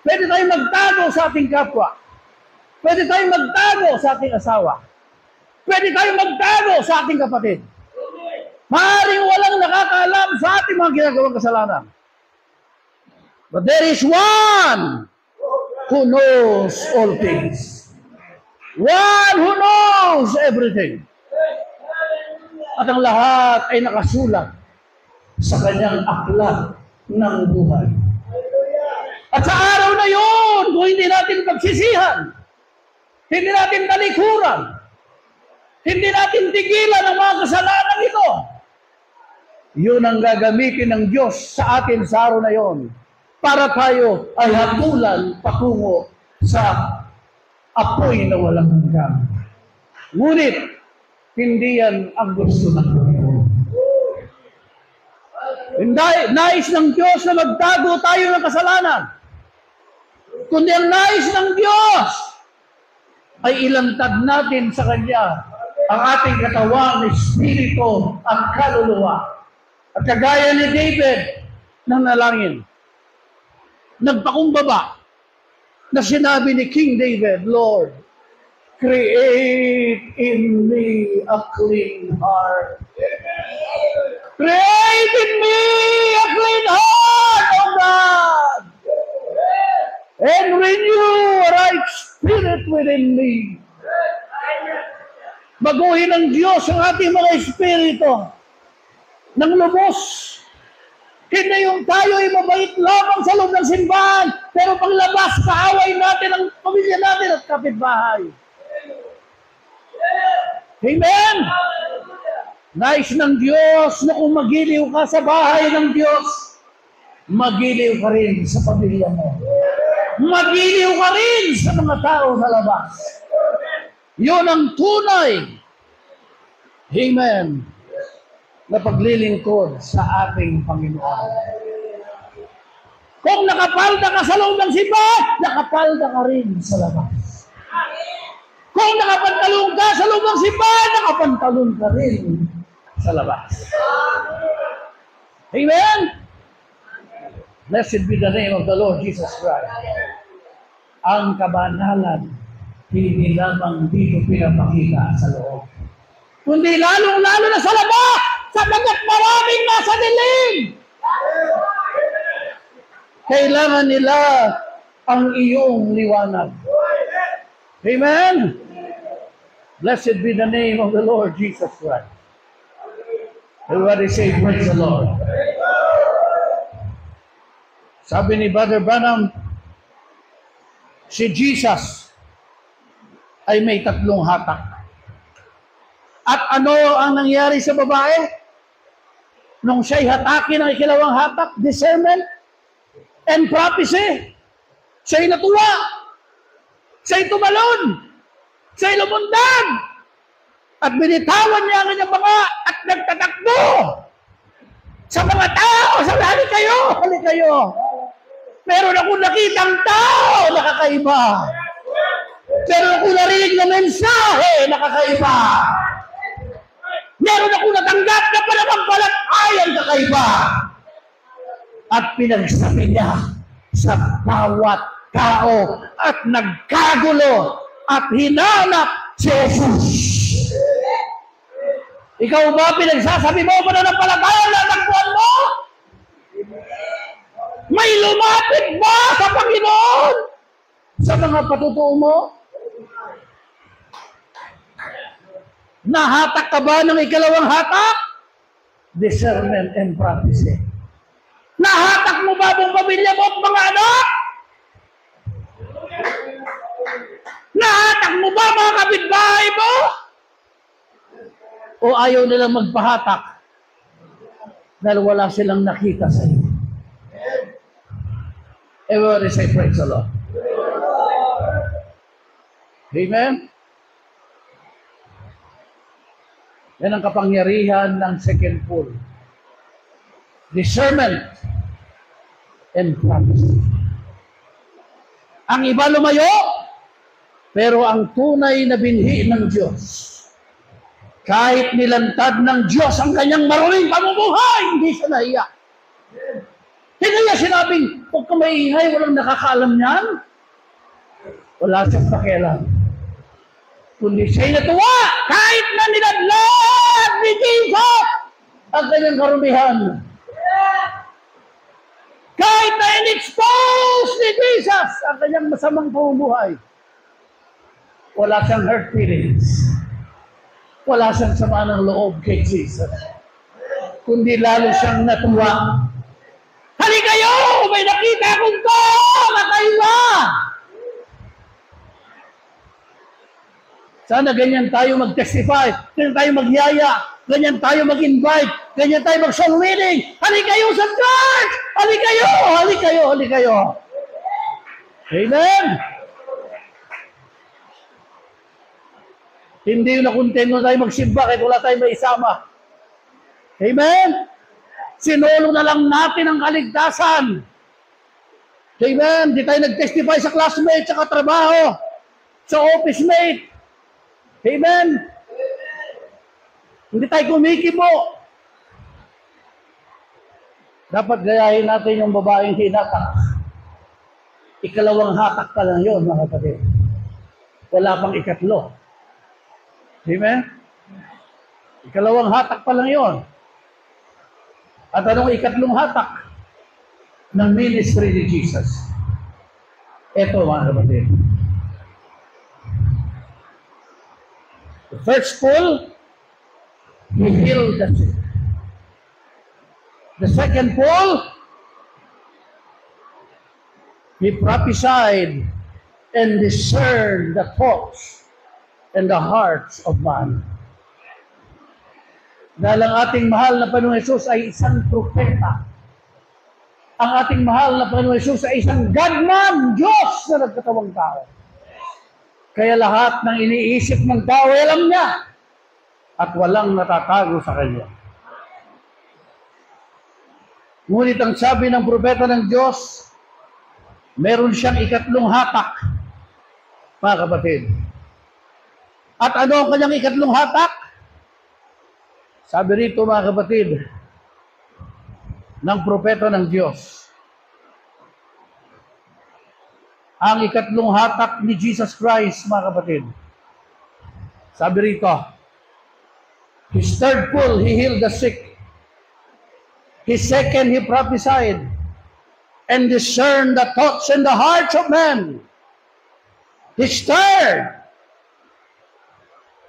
Pwede tayong magtago sa ating kapwa. Pwede tayong magtago sa ating asawa. Pwede tayong magtago sa ating kapatid. Maaaring walang nakakaalam sa ating mga ginagawang kasalanan. But there is one who knows all things. One who knows everything. At ang lahat ay nakasulat sa kanyang aklat ng buhay. At sa araw na yun, kung hindi natin pagsisihan, hindi natin talikuran, hindi natin tigilan ang mga kasalanan ito, yun ang gagamitin ng Diyos sa atin sa araw na yun para tayo ay hatulan patungo sa apoy na walang hanggan. Ngunit, hindi yan ang gusto ng Panginoon. Nais ng Diyos na magtago tayo ng kasalanan. Kundi ang nais ng Diyos ay ilantad natin sa Kanya ang ating katawan, espiritu at kaluluwa. At kagaya ni David ng nalangin, nagpakumbaba na sinabi ni King David, Lord, create in me a clean heart. Create in me a clean heart, O God, and renew a right spirit within me. Baguhin ng Diyos ang ating mga espiritu ng lubos. Hindi yung tayo ay mabait lamang sa loob ng simbahan, pero paglabas, kaaway natin ang pamilya natin at kapitbahay. Amen? Nais ng Diyos na kung magiliw ka sa bahay ng Diyos, magiliw ka rin sa pamilya mo. Magiliw ka rin sa mga tao sa labas. Yun ang tunay. Amen. Na paglilingkod sa ating Panginoon. Kung nakapalda ka sa loob ng simbahan, nakapalda ka rin sa labas. Kung nakapantalon ka sa loob ng simbahan, nakapantalon ka rin sa labas. Amen? Blessed be the name of the Lord Jesus Christ. Ang kabanalan, hindi lamang dito pinapakita sa loob, kundi lalong-lalo na sa labas, sapagkat maraming nasa dilim. Kailangan nila ang iyong liwanag. Amen? Blessed be the name of the Lord Jesus Christ. Everybody say, praise the Lord. Sabi ni Brother Branham, si Jesus ay may 3 hatak. At ano ang nangyari sa babae? Nung siya'y hatakin ng 2 hatak, discernment and prophecy, siya'y natuwa, siya'y tumalon, siya'y lumundag, at binitawan niya ang kanyang mga at nagtatakbo sa mga tao. Sabi, hali kayo. Meron akong nakitang tao na kakaiba. Meron akong narinig na mensahe na kakaiba. Meron akong natanggap na pananampalatayang kakaiba. At pinagsabi niya sa bawat tao at nagkagulo at hinanap si Jesus. Ikaw ba pinagsasabi mo pananampalatayang natagpuan mo? May lumapit ba sa Panginoon sa mga patutuo mo? Nahatak ka ba ng 2 hatak? discernment and prophecy. Nahatak mo ba ang pamilya mo at mga anak? Nahatak mo ba mga kapitbahay mo? O ayaw nilang magpahatak dahil wala silang nakita sa iyo? Everybody say praise the Lord. Amen? Yan ang kapangyarihan ng second pull. Discernment and prophecy. Ang iba lumayo, pero ang tunay na binhi ng Diyos, kahit nilantad ng Diyos ang kanyang maruming pamumuhay, hindi siya nahiya. Hindi niya sinabing, huwag ka maiingay, walang nakakaalam niyan. Wala siyang pakialam. Kundi siya'y natuwa, kahit na niladlad ni Jesus ang kanyang karumihan. Kahit na in-expose ni Jesus ang kanyang masamang pamumuhay, wala siyang hurt feelings. Wala siyang sama ng loob kay Jesus. Kundi lalo siyang natuwa. Hali kayo! May nakita akong to! Nakaiba! Sana ganyan tayo mag-testify, ganyan tayo magyaya, ganyan tayo mag-invite, ganyan tayo mag-soul winning. Hali kayo sa church! Hali kayo! Hali kayo! Hali kayo! Amen! Hindi na kontento tayo magsimba kahit wala tayong maisama. Amen? Sinulong na lang natin ang kaligtasan. Amen? Di tayo nag-testify sa classmate, sa katrabaho, sa office mate. Amen? Hindi tayo kumikibo. Dapat gayahin natin yung babaeng hinatak. Ikalawang hatak pa lang yun, mga kapatid. Wala pang ikatlo. Amen? Ikalawang hatak pa lang yun. At anong ikatlong hatak ng ministry ni Jesus? Ito, mga kapatid. The first pull, he healed the sick. The second pull, he prophesied and discerned the thoughts and the hearts of man. Dahil ang ating mahal na Panginoong Hesus ay isang propeta. Ang ating mahal na Panginoong Hesus ay isang God-man, Diyos na nagkatawang tao. Kaya lahat ng iniisip ng tao ay alam niya at walang natatago sa kanya. Ngunit ang sabi ng propeta ng Diyos, meron siyang ikatlong hatak, mga kapatid. At ano ang kanyang ikatlong hatak? Sabi rito, mga kapatid, ng propeta ng Diyos, ang ikatlong hatak ni Jesus Christ, mga kapatid. Sabi rito, his third pull, he healed the sick. His second, he prophesied and discerned the thoughts and the hearts of men. His third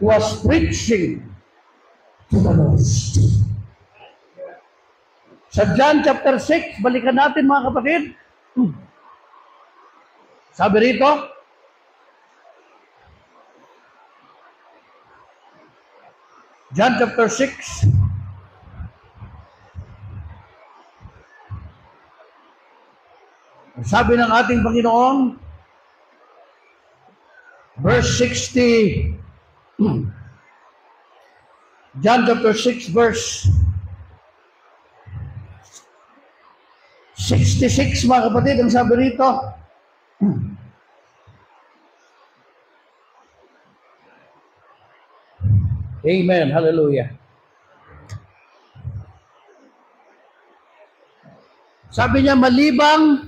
was preaching to the lost. Sa John chapter 6, balikan natin, mga kapatid. Sabi rito, John chapter 6, sabi ng ating Panginoon, verse 60, John chapter 6, verse 66, mga kapatid, ang sabi rito, Amen. Hallelujah. Sabi niya, malibang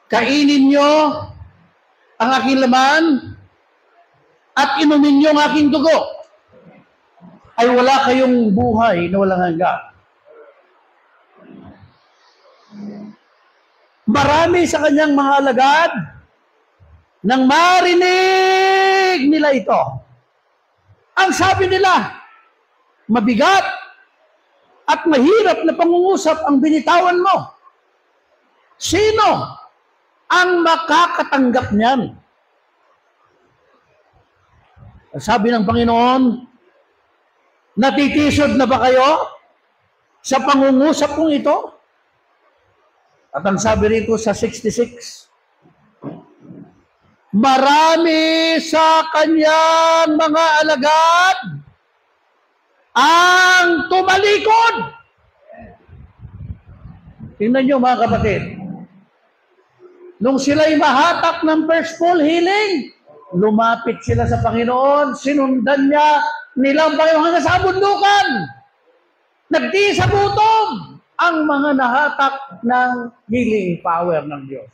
kainin nyo ang aking laman at inumin nyo ang aking dugo, ay wala kayong buhay na walang hanggan. Marami sa kanyang mga alagad nang marinig nila ito. Ang sabi nila, mabigat at mahirap na pangungusap ang binitawan mo. Sino ang makakatanggap niyan? Sabi ng Panginoon, natitisod na ba kayo sa pangungusap kong ito? At ang sabi rito sa 66, marami sa kanyang mga alagad ang tumalikod. Tingnan nyo mga kapatid, nung sila'y mahatak ng first full healing, lumapit sila sa Panginoon, sinundan nila ang Panginoon hanggang sa bundukan. Nagtiis sa gutom ang mga nahatak ng healing power ng Diyos.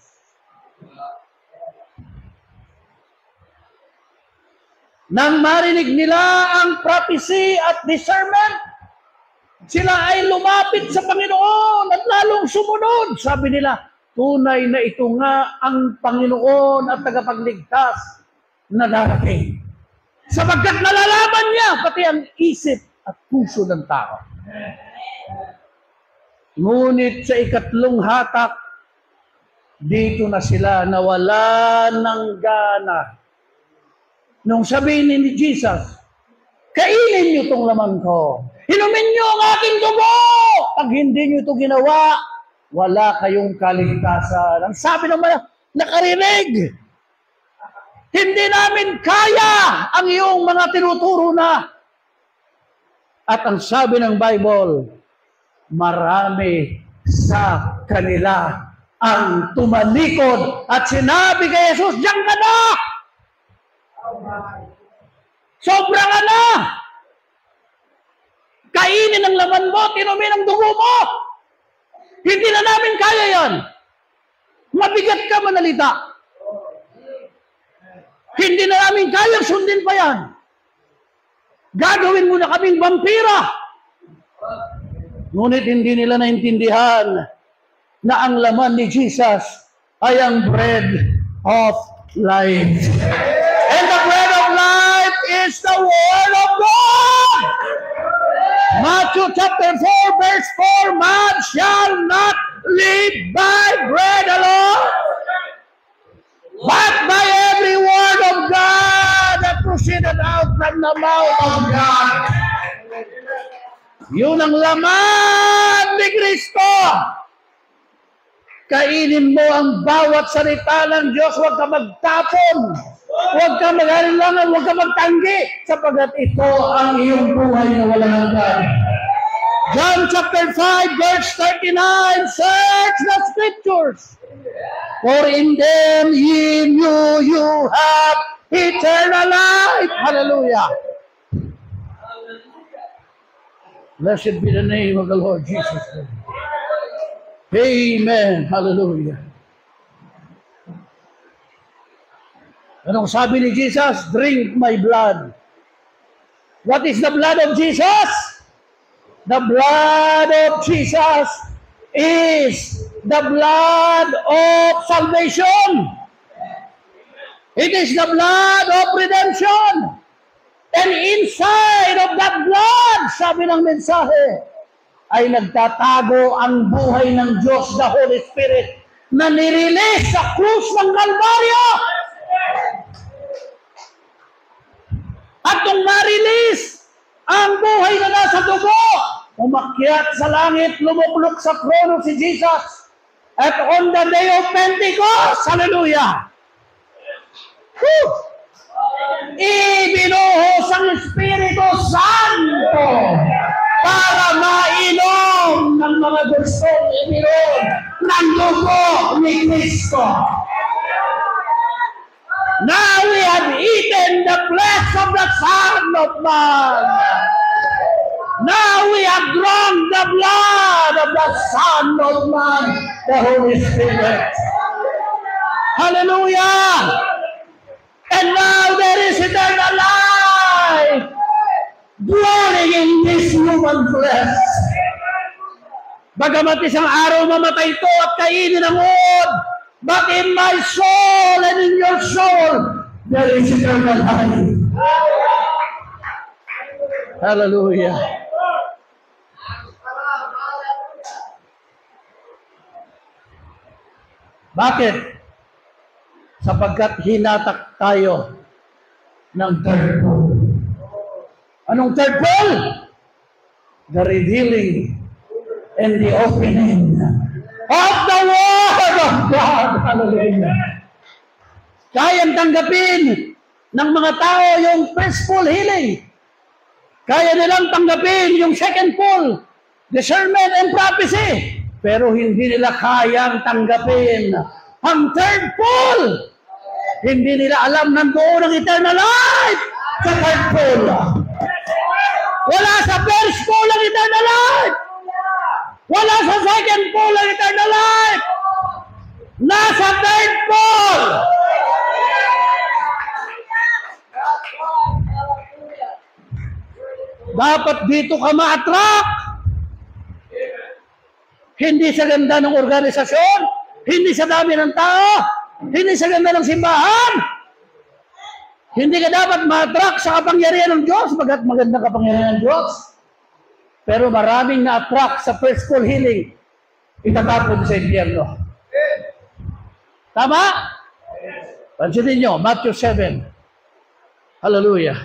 Nang marinig nila ang prophecy at discernment, sila ay lumapit sa Panginoon at lalong sumunod. Sabi nila, tunay na ito nga ang Panginoon at tagapagligtas na darating. Sapagkat nalalaman niya pati ang isip at puso ng tao. Ngunit sa ikatlong hatak, dito na sila nawala ng gana. Nung sabihin ni Jesus, kainin niyo itong laman ko. Inumin niyo ang aking dugo. Pag hindi niyo ito ginawa, wala kayong kaligtasan. Ang sabi ng mga nakarinig, hindi namin kaya ang iyong mga tinuturo na. At ang sabi ng Bible, marami sa kanila ang tumalikod at sinabi kay Jesus, diyan ka na! Sobra ka na! Kainin ang laman mo, tinumin ang dugo mo! Hindi na namin kaya yan! Mabigat ka manalita! Hindi na namin kaya sundin pa yan! Gagawin mo na kaming vampira! Ngunit hindi nila naintindihan na ang laman ni Jesus ay ang bread of life. And the bread of life is the Word of God. Matthew chapter 4 verse 4, man shall not live by bread alone, but by every word of God that proceeded out from the mouth of God. Yun ang laman ni Kristo. Kainin mo ang bawat salita ng Diyos. Huwag ka magtapon. Huwag ka mag-alilangan. Huwag ka magtanggi. Sapagat ito ang iyong buhay na walang hanggan. John chapter 5 verse 39, search the scriptures. For in them you have eternal life. Hallelujah. Blessed be the name of the Lord Jesus. Amen. Hallelujah. Anong sabi ni Jesus? Drink my blood. What is the blood of Jesus? The blood of Jesus is the blood of salvation. It is the blood of redemption. And inside of that blood, sabi ng mensahe, ay nagtatago ang buhay ng Diyos, the Holy Spirit, na nirelease sa krus ng Kalbaryo. At nung ma-release ang buhay na nasa dugo, umakyat sa langit, lumuklok sa trono si Jesus. At on the day of Pentecost, hallelujah, ibinuhos ang Espiritu Santo para mainom ng mga gustong iminom ng dugo ni Kristo. Now we have eaten the flesh of the Son of Man. Now we have drunk the blood of the Son of Man, the Holy Spirit. Hallelujah! And now there is eternal life dwelling in this human flesh. Bagamat isang araw mamatay ito at kainin ang wood, but in my soul and in your soul, there is eternal life. Hallelujah. Bakit? Sapagkat hinatak tayo ng third pole. Anong third pole? The revealing and the opening of the Word of God. Hallelujah. Kayang tanggapin ng mga tao yung first pole healing. Kaya nilang tanggapin yung second pole, discernment and prophecy. Pero hindi nila kayang tanggapin ang third pole. Hindi nila alam nandoon ang eternal life sa third pole. Wala sa first pole ang eternal life. Wala sa second pole ang eternal life. Nasa third pole. Dapat dito ka ma-attract. Hindi sa ganda ng organisasyon, hindi sa dami ng tao, hindi sa ganda ng simbahan. Hindi ka dapat ma-attract sa kapangyarihan ng Diyos, bagat magandang kapangyarihan ng Diyos. Pero maraming na-attract sa first pole healing, itatapon sa impyerno. Tama? Pansinin nyo, Matthew 7. Hallelujah.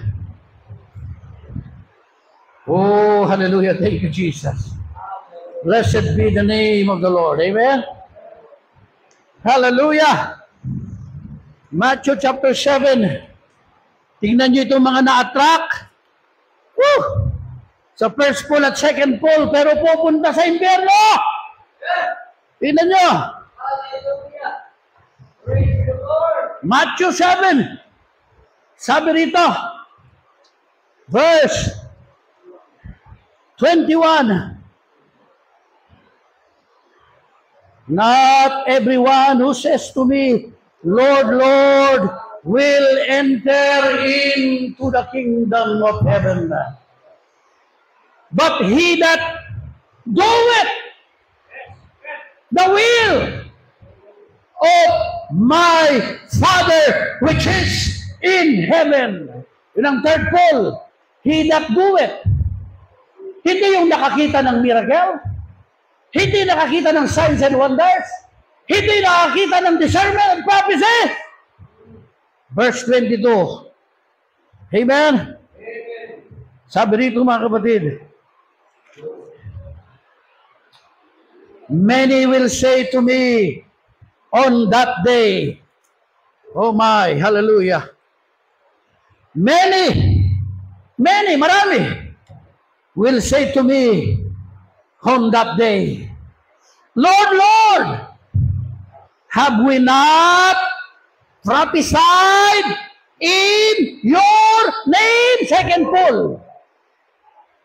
Oh, hallelujah. Thank you, Jesus. Blessed be the name of the Lord. Amen? Hallelujah. Matthew chapter 7. Tingnan nyo itong mga na-attract. Woo! Sa first pole at second pole, pero pupunta sa impyerno. Tingnan nyo. Matthew 7. Sabi rito, verse 21. Not everyone who says to me, Lord, Lord, will enter into the kingdom of heaven, but he that doeth the will of my Father which is in heaven. Yun ang third pole. He that doeth. Hindi yung nakakita ng miracle. Hindi nakakita ng signs and wonders. Hindi nakakita ng discernment and prophecy. Verse 22. Amen? Sabi rito mga kapatid, many will say to me on that day, oh my, hallelujah. Many, marami, will say to me on that day, Lord, Lord, have we not prophesied in your name? Second pole.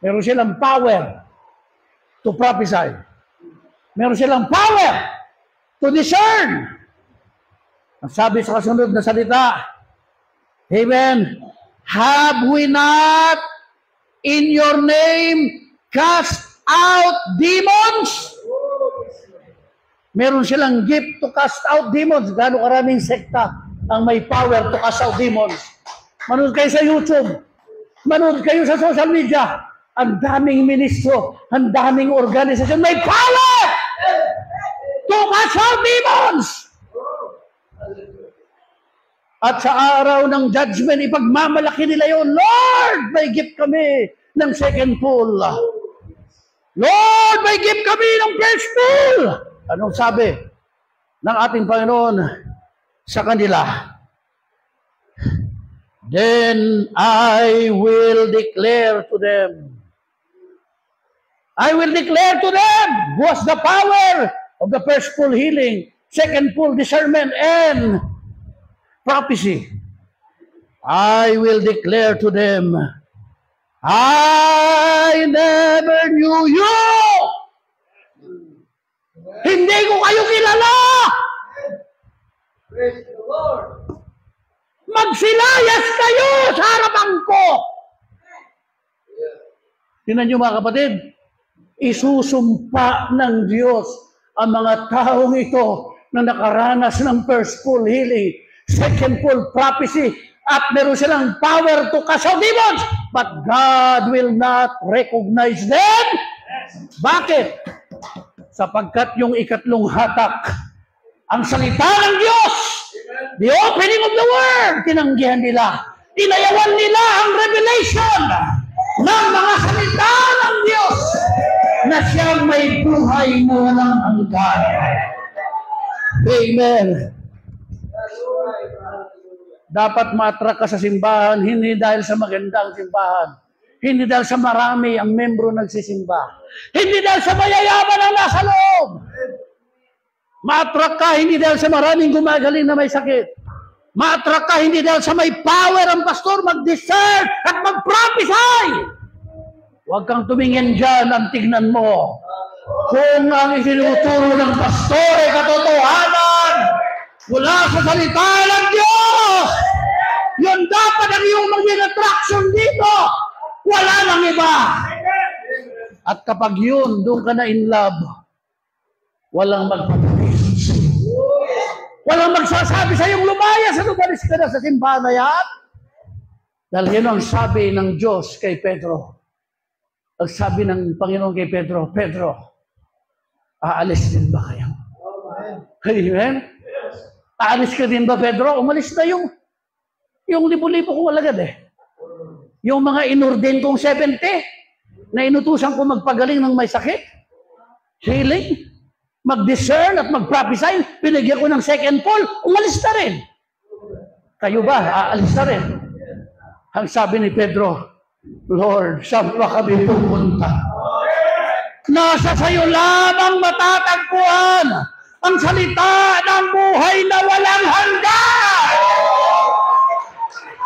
Meron silang power to prophesy. Meron silang power to discern. Ang sabi sa kasunod na salita, amen, have we not in your name cast out demons? Meron silang gift to cast out demons. Gano'ng karaming sekta ang may power to cast out demons. Manood kayo sa YouTube. Manood kayo sa social media. Ang daming ministro, ang daming organisasyon. May power to cast out demons. At sa araw ng judgment, ipagmamalaki nila yun, Lord, may gift kami ng second pole. Lord, may gift kami ng first pole. Anong sabi ng ating Panginoon sa kanila? Then I will declare to them. I will declare to them who has the power of the first pole healing, second pole discernment, and prophecy. I will declare to them, I never knew you. Hindi ko kayo kilala. Praise the Lord. Magsilayas kayo sa harapan ko. Tingnan niyo mga kapatid, isusumpa ng Diyos ang mga taong ito na nakaranas ng first pole healing, second pole prophecy, at meron silang power to cast out demons, but God will not recognize them. Bakit? Sapagkat yung ikatlong hatak Ang salita ng Diyos, the opening of the Word, tinanggihan nila. Inayawan nila ang revelation ng mga salita ng Diyos na siyang may buhay na walang hanggan. Amen. Dapat ma-attract ka sa simbahan, hindi dahil sa magandang simbahan. Hindi dahil sa marami ang membro nagsisimba. Hindi dahil sa mayayaman ang nasa loob. Ma-attract ka hindi dahil sa maraming gumagaling na may sakit. Ma-attract ka hindi dahil sa may power ang pastor mag-discern at mag-prophesy. Huwag kang tumingin dyan, ang tignan mo. Kung ang isinuturo ng pastor ay katotohanan mula sa salita ng Diyos, yun dapat ang iyong maging attraction dito. Wala nang iba. At kapag yun, doon ka na in love, walang magpapapis. Walang magsasabi sa iyong lumaya sa lugaris ka na sa simbahan na yan. Dahil yun ang sabi ng Diyos kay Pedro. Ang sabi ng Panginoon kay Pedro, Pedro, aalis din ba kayo? Amen? Aalis ka din ba, Pedro? Umalis na yung libo-libo ko alagad eh. Yung mga inorden kong 70 na inutusan ko magpagaling ng may sakit, healing, mag-discern at mag-prophesy, pinigyan ko ng second pull, umalis na rin. Kayo ba? Aalis na rin. Ang sabi ni Pedro, Lord, saan pa kami pupunta? Nasa sayo lamang matatagpuan ang salita ng buhay na walang hanggan.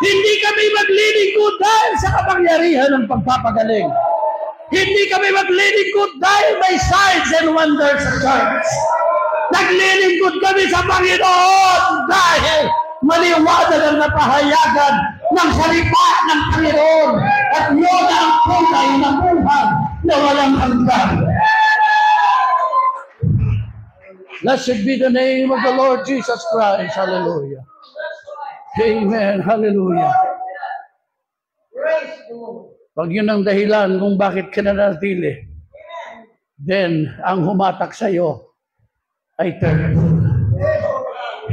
Hindi kami maglilingkod dahil sa kapangyarihan ng pagpapagaling. Hindi kami maglilingkod dahil may signs and wonders sa church. Naglilingkod kami sa Panginoon dahil maliwanag ang napahayagan ng salita ng Panginoon at yun ang kulay ng buhay na walang hanggan. Blessed be the name of the Lord Jesus Christ. Hallelujah. Amen. Hallelujah. Pag yun ang dahilan kung bakit ka nanatili, then ang humatak sa iyo ay third pull.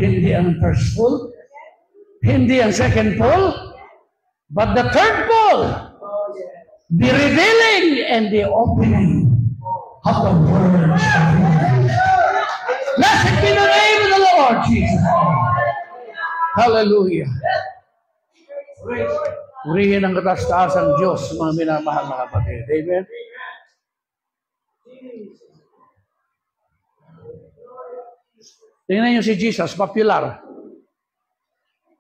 Hindi ang first pull, hindi ang second pull, but the third pull, the revealing and the opening of the words of God. Blessed be the name of the Lord Jesus. Hallelujah. Purihin ang kataas-taasang Diyos, mga minamahal na kapatid. Amen. Tingnan niyo si Jesus, popular.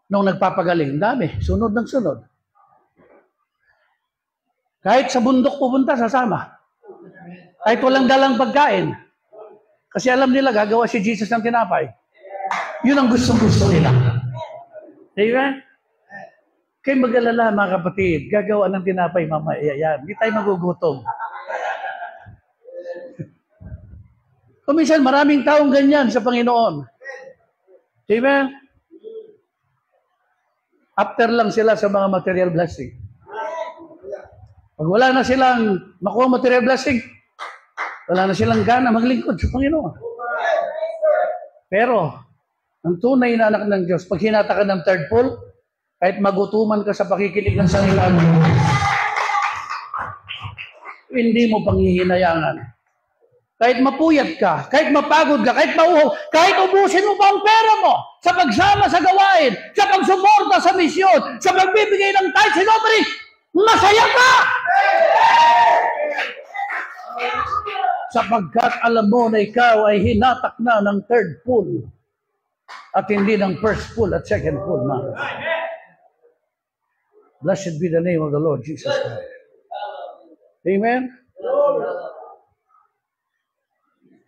Nung nagpapagaling, dami, sunod ng sunod. Kahit sa bundok pupunta, sasama. Kahit walang dalang pagkain. Kasi alam nila, gagawa si Jesus ng tinapay. Yun ang gusto-gusto nila. Amen? Kayo mag-alala, mga kapatid, gagawa ng tinapay mamaya yan. Hindi tayo magugutom. Kuminsan, maraming taong ganyan sa Panginoon. Amen? After lang sila sa mga material blessing. Pag wala na silang makuha material blessing, wala na silang gana maglingkod sa Panginoon. Pero, ang tunay na anak ng Diyos, pag hinata ka ng third pull, kahit magutuman ka sa pakikinig ng salita mo, hindi mo panghihinayangan. Kahit mapuyat ka, kahit mapagod ka, kahit mauhaw, kahit ubusin mo pa ang pera mo sa pagsama sa gawain, sa pagsuporta sa misyon, sa pagbibigay ng tithes and offering, masaya ka! Sapagkat alam mo na ikaw ay hinatak na ng third pull at hindi ng first pull at second pull. Blessed be the name of the Lord Jesus Christ. Amen?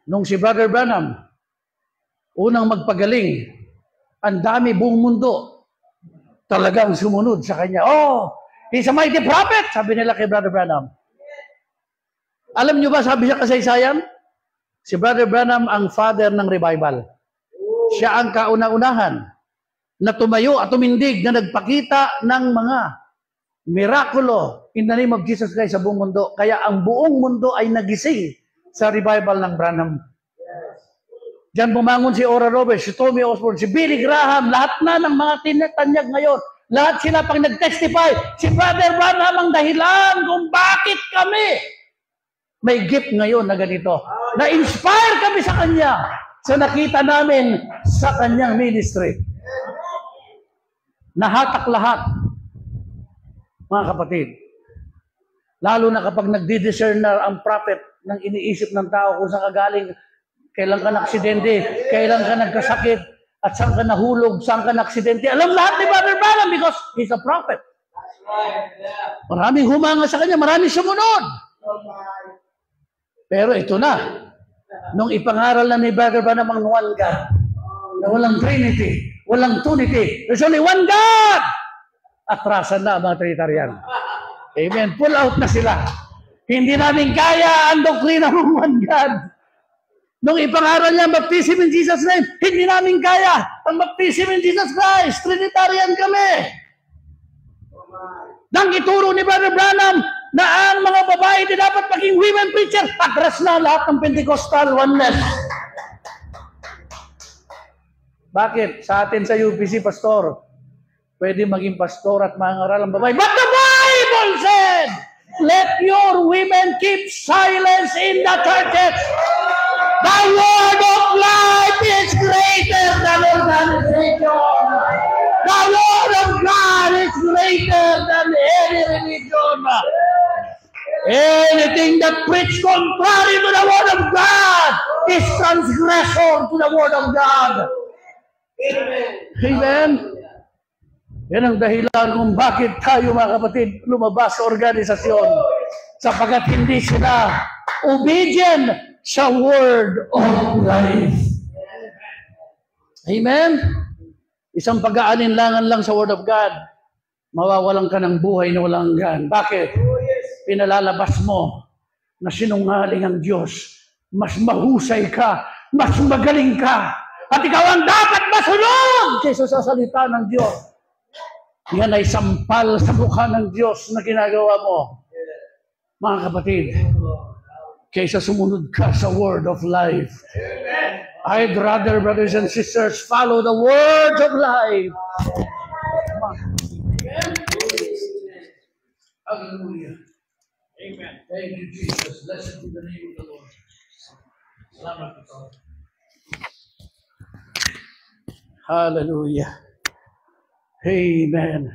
Nung si Brother Branham, unang magpagaling, ang dami buong mundo talagang sumunod sa kanya. Oh, he's a mighty prophet, sabi nila kay Brother Branham. Alam niyo ba, sabi niya kasaysayan? Si Brother Branham ang father ng revival. Siya ang kauna-unahan na tumayo at tumindig na nagpakita ng mga mirakulo in the name of Jesus Christ sa buong mundo. Kaya ang buong mundo ay nagising sa revival ng Branham. Diyan bumangon si Oral Roberts, si Tommy Osborne, si Billy Graham, lahat na ng mga tinatanyag ngayon. Lahat sila pang nag-testify. Si Brother Branham ang dahilan kung bakit kami may gift ngayon na ganito. Na-inspire kami sa kanya sa nakita namin sa kanyang ministry. Nahatak lahat, mga kapatid. Lalo na kapag nagdi-discern na ang prophet ng iniisip ng tao kung saan ka galing, kailan ka na-aksidente, kailan ka nagkasakit, at saan ka nahulog, saan ka na-aksidente. Alam lahat ni Brother Branham because he's a prophet. Maraming humanga sa kanya, maraming sumunod. Pero ito na, nung ipangaral na ni Brother Branham ang one God, na walang Trinity, walang Tunity, there's only one God! Atrasan na ang mga Trinitarian. Amen. Pull out na sila. Hindi namin kaya ang doktrina ng one God. Nung ipangaral niya ang baptism in Jesus' name, hindi namin kaya ang baptism in Jesus Christ. Trinitarian kami. Nang ituro ni Brother Branham na ang mga babae di dapat maging women preacher, atras na lahat ng Pentecostal oneness. Bakit? Sa atin sa UPC, pastor, pwede maging pastor at mangaral ang babae. But the Bible said, let your women keep silence in the churches. The word of life is greater than organization. The word of God is greater than any religion. Anything that preach contrary to the word of God is transgressor to the word of God. Amen. Amen. Yan ang dahilan kung bakit tayo, mga kapatid, lumabas sa organisasyon. Sapagkat hindi sila obedient sa word of life. Amen? Isang pag-aalinlangan lang sa word of God, mawawalan ka ng buhay na walang hanggan. Bakit? Pinalalabas mo na sinungaling ang Diyos. Mas mahusay ka, mas magaling ka, at ikaw ang dapat masunod kaysa sa salita ng Diyos. Yan ay sampal sa mukha ng Diyos na ginagawa mo. Mga kapatid, kaysa sumunod ka sa word of life. I'd rather, brothers and sisters, follow the word of life. Hallelujah. Amen. Thank you, Jesus. Blessed be the name of the Lord. Salamat po. Hallelujah. Amen.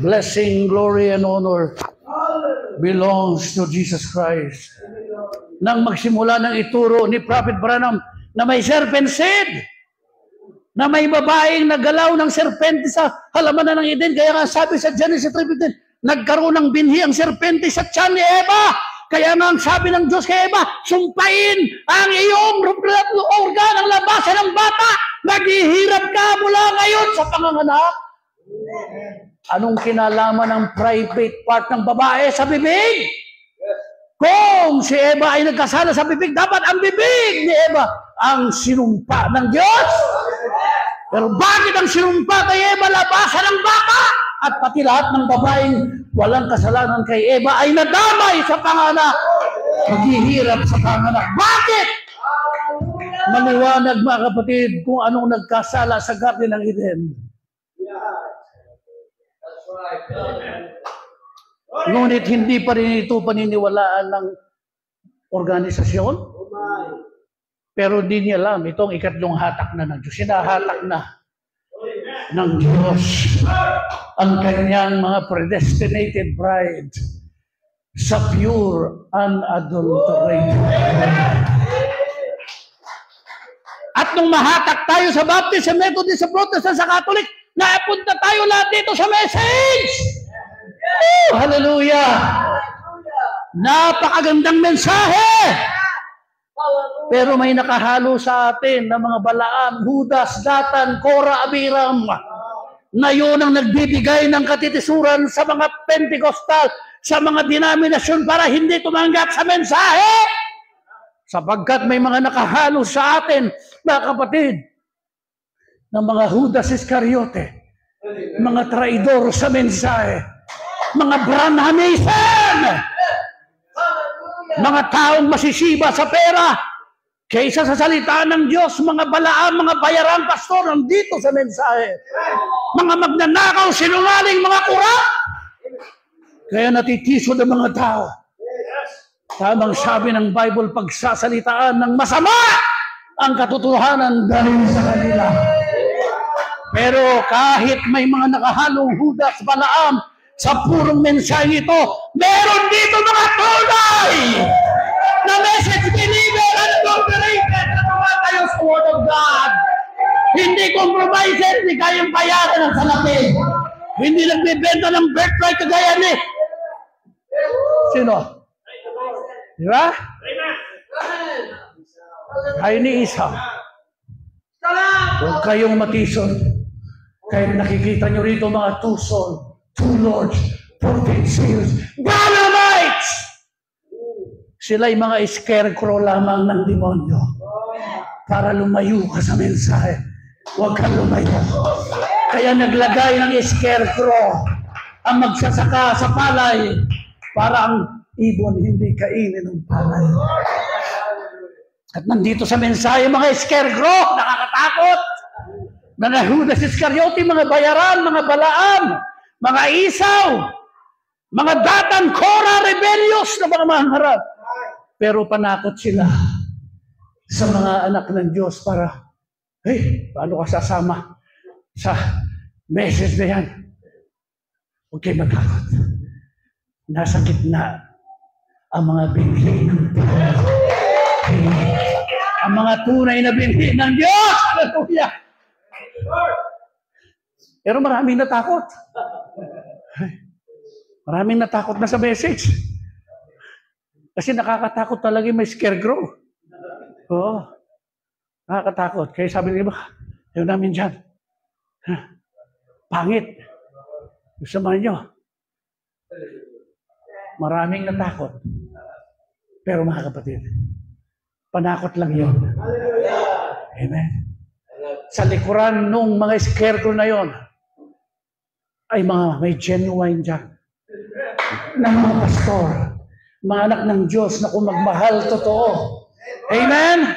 Blessing, glory, and honor belongs to Jesus Christ. Nang magsimula ng ituro ni Prophet Branham na may serpent seed, na may babaeng nagalaw ng serpente sa halamanan ng Eden, kaya nga sabi sa Genesis 3:15, nagkaroon ng binhi ang serpente sa tiyan ni Eva. Kaya nga ang sabi ng Diyos kay Eva, sumpain ang iyong organ, ang labasan ng bata. Naghihirap ka mula ngayon sa panganganak. Anong kinalaman ng private part ng babae sa bibig? Kung si Eva ay nagkasala sa bibig, dapat ang bibig ni Eva ang sinumpa ng Diyos. Pero bakit ang sinumpa kay Eva labasan ng bata? At pati lahat ng babaeng walang kasalanan kay Eva ay nadamay sa panganak. Maghihirap sa panganak. Bakit? Maliwanag, mga kapatid, kung anong nagkasala sa Garden ng Eden. Ngunit hindi pa rin ito paniniwalaan ng organisasyon. Pero di niya alam, itong ikatlong hatak na ng Diyos. Sinahatak na ng Diyos ang kanyang mga predestinated bride sa pure, unadulterated. At nung mahatak tayo sa Baptist, sa Methodist, sa Protestant, sa Catholic, napunta tayo lahat dito sa message. Oh, hallelujah! Napakagandang mensahe! Pero may nakahalo sa atin na mga Balaam, Judas, Datan, Kora, Abiram, na yun ang nagbibigay ng katitisuran sa mga Pentecostal, sa mga denominasyon para hindi tumanggap sa mensahe. Sapagkat may mga nakahalo sa atin, mga kapatid, ng mga Judas Iscariote, mga traidor sa mensahe, mga Branhamism, mga taong masisiba sa pera, Kaysa sa salita ng Diyos, mga Balaam, mga bayarang pastor, nandito sa mensahe. Mga magnanakaw, sinungaling, mga kurap. Kaya natitisod ang mga tao. Tamang sabi ng Bible, pagsasalitaan ng masama ang katotohanan dahil sa kanila. Pero kahit may mga nakahalong Judas, Balaam, sa purong mensahe ito, meron dito mga tunay na message believer and adulterated na tumatayo sa Word of God. Hindi compromiser, hindi kayang bayaran ng salapi. Hindi nagbibenta ng birthright kagaya ni. Sino? Di ba? Kayo ni Isa. Huwag kayong matison. Kahit nakikita nyo rito mga tuson, two lords, 14 seals, Balaamites! Sila'y mga scarecrow lamang ng demonyo. Para lumayo ka sa mensahe. Huwag kang lumayo. Kaya naglagay ng scarecrow ang magsasaka sa palay para ang ibon hindi kainin ng palay. At nandito sa mensahe mga scarecrow, nakakatakot. Mga Judas Iscariote, mga bayaran, mga Balaam, mga Isaw, mga Datan, Korah, rebellious na mga mangharap. Pero panakot sila sa mga anak ng Diyos para, hey, paano ka sasama sa message na yan? Huwag kayo matakot. Nasa gitna ang mga binhi ng Diyos. Ang mga tunay na binhi ng Diyos. Hallelujah! Pero maraming natakot. Maraming natakot na sa message. Kasi nakakatakot talaga yung may scarecrow. Oo. Nakakatakot. Kaya sabi nila, ayaw namin dyan. Pangit. Gusto man nyo. Maraming natakot. Pero mga kapatid, panakot lang yun. Amen. Sa likuran nung mga scarecrow na yon, ay mga may genuine dyan. Na mga pastor, mga anak ng Diyos na kung magmahal totoo. Amen?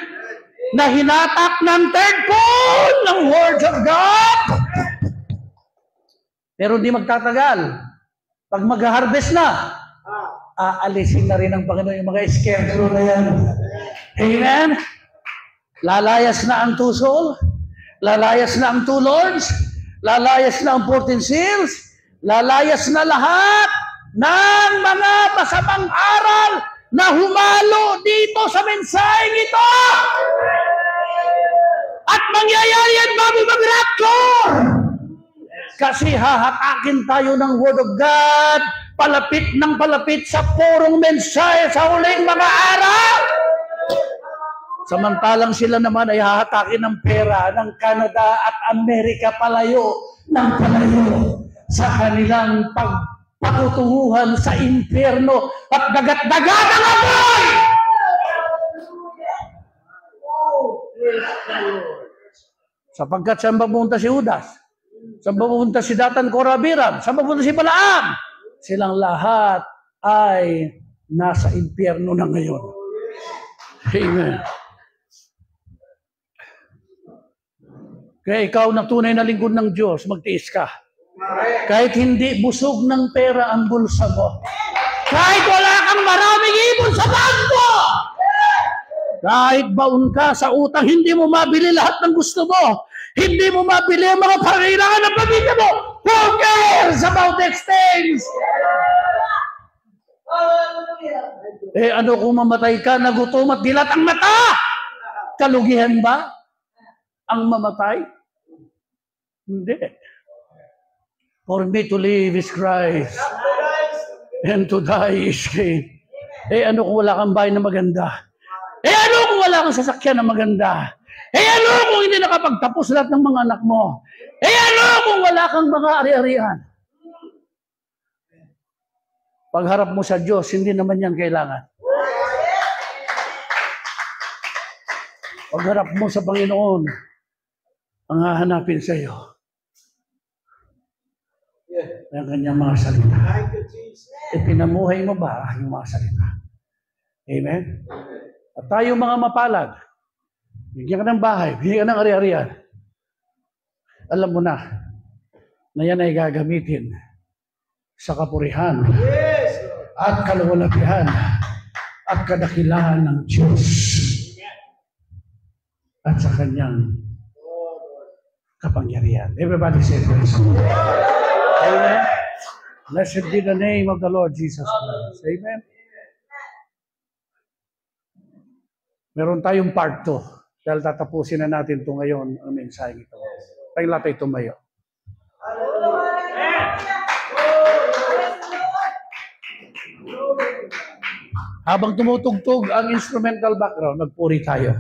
Na hinatak ng third pole ng Word of God. Pero hindi magtatagal. Pag mag-harvest na, aalisin na rin ng Panginoon yung mga scarecrow na yan. Amen? Lalayas na ang two souls, lalayas na ang two lords, lalayas na ang 14 seals, lalayas na lahat ng mga masamang aral na humalo dito sa mensaheng ito. At mangyayari yan bago mag-rapture. Kasi hahatakin tayo ng Word of God, palapit ng palapit sa purong mensahe sa huling mga araw. Samantalang sila naman ay hahatakin ng pera ng Canada at Amerika palayo ng palayo sa kanilang pagpatutunguhan sa impyerno at dagat-dagat ang apoy! Sapagkat saan pupunta si Judas? Saan pupunta si Datan, Korah, Abiram? Saan pupunta si Balaam? Silang lahat ay nasa impyerno na ngayon. Amen. Kaya ikaw na tunay na lingkod ng Diyos, magtiis ka. Kahit hindi busog ng pera ang bulsa mo. Kahit wala kang maraming ibon sa bangko. Kahit baon ka sa utang, hindi mo mabili lahat ng gusto mo. Hindi mo mabili ang mga pangailangan ng pamilya mo. Who cares about these things? Eh ano kung mamatay ka, nagutom at dilat ang mata? Kalugihan ba ang mamatay? Hindi. For me to live is Christ, and to die is gain. Eh ano kung wala kang bahay na maganda? Eh ano kung wala kang sasakyan na maganda? Eh ano kung hindi nakapagtapos lahat ng mga anak mo? Eh ano kung wala kang mga ari-arian? Pagharap mo sa Diyos, hindi naman yan kailangan. Pagharap mo sa Panginoon, ang hahanapin sa iyo ang kanyang mga salita. Ipinamuhay mo ba ang mga salita? Amen? At tayo mga mapalad, Bigyan ka ng bahay, bigyan ka ng ari-arian. Alam mo na yan ay gagamitin sa kapurihan at kaluwalhatian at kadakilahan ng Diyos at sa kanyang kapangyarihan. Everybody say praise. Amen. Blessed be the name of the Lord Jesus Christ. Amen. Meron tayong part 2 dahil tatapusin na natin ito ngayon ang mensahe ito. Tayo lahat ay tumayo. Habang tumutugtog ang instrumental background, magpuri tayo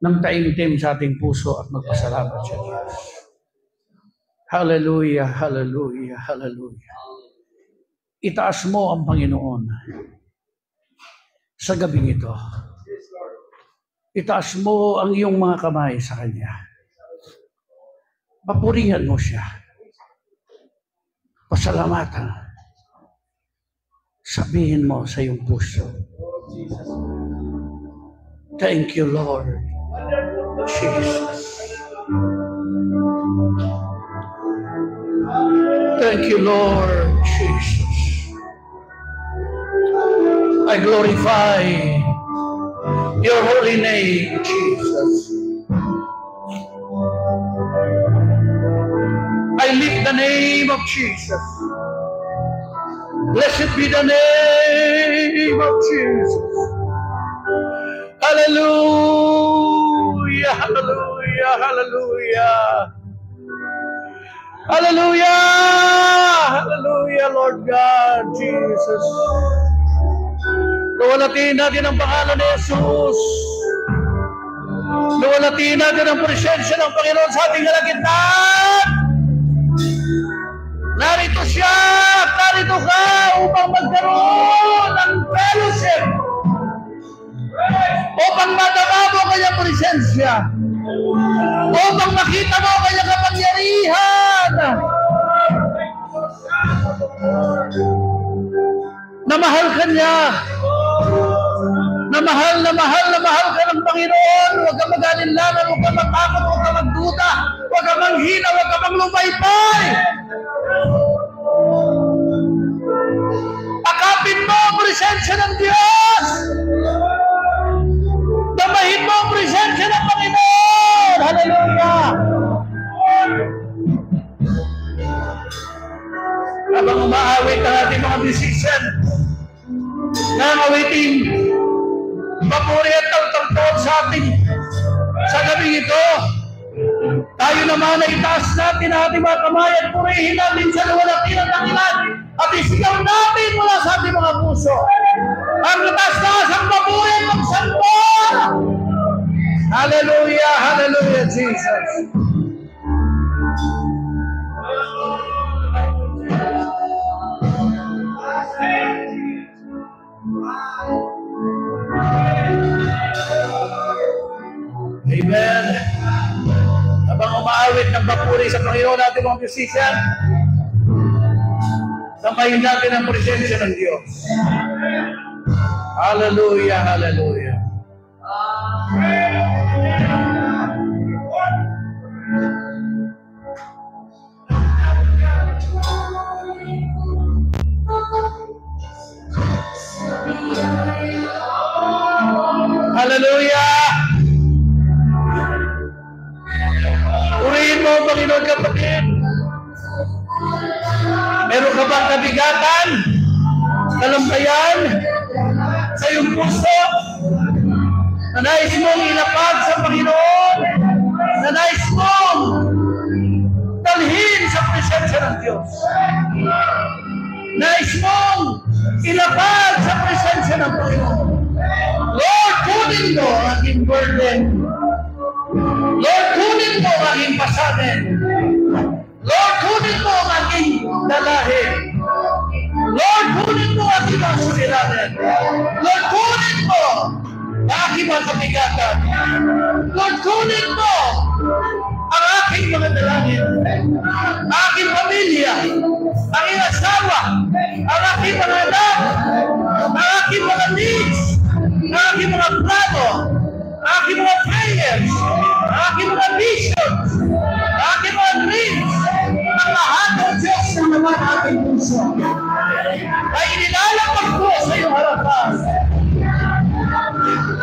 ng taimtim sa ating puso at magpasalamat sa Diyos. Hallelujah, hallelujah, hallelujah. Itaas mo ang Panginoon sa gabing ito. Itaas mo ang iyong mga kamay sa Kanya. Papurihan mo siya. Pasalamatan. Sabihin mo sa iyong puso, thank you, Lord Jesus. Thank you, Lord Jesus. I glorify your holy name, Jesus. I lift the name of Jesus. Blessed be the name of Jesus. Hallelujah, hallelujah, hallelujah. Hallelujah, hallelujah, Lord God, Jesus. Luwalhatiin natin ang pangalan ni Jesus. Luwalhatiin natin ang presensya ng Panginoon sa ating kalagitnaan. Narito siya, narito ka upang magkaroon ng fellowship. Upang madama mo kanyang presensya. Upang makita mo kanyang kapangyarihan. Na mahal ka niya. Na mahal ka ng Panginoon. Huwag ka mag-alinlangan, huwag ka matakot, huwag ka magduda, huwag ka manghina, huwag ka maglumaypay. Akapin mo ang presensya ng Diyos. Damahin mo ang presensya ng Panginoon. Hallelujah. Habang umaawit ang ating mga musician, nangawiting papuri at tagtagpon sa ating sa gabi ito, tayo naman ay itaas natin ang ating mga kamay at purihin natin sa luwalhatiin ng ilan at isigaw natin mula sa ating mga puso ang taas-taas ang papuri at pagsamba. Hallelujah, hallelujah, Jesus. Amen. Habang umaawit ng papuri sa Panginoon natin mga musician, samayin natin ang presensya ng Diyos. Hallelujah, hallelujah. Hallelujah! Purihin mo, Panginoon kapatid. Meron ka bang kabigatan, kalambayan sa iyong puso na nais mong ilapag sa Panginoon, na nais mong dalhin sa presensya ng Diyos, nais mong ilapag sa presensya ng Panginoon? Lord, kunin mo ang aking burden. Lord, kunin mo ang aking pasanin. Lord, kunin mo ang aking dalahin. Lord, kunin mo ang aking mga suliranin. Lord, kunin mo ang aking mga kabigatan. Lord, kunin mo ang aking mga dalangin, ang aking pamilya, ang aking asawa, ang aking mga anak, ang aking mga needs, ang aking mga plano, puso ay inilalapag ko sa iyong harapan.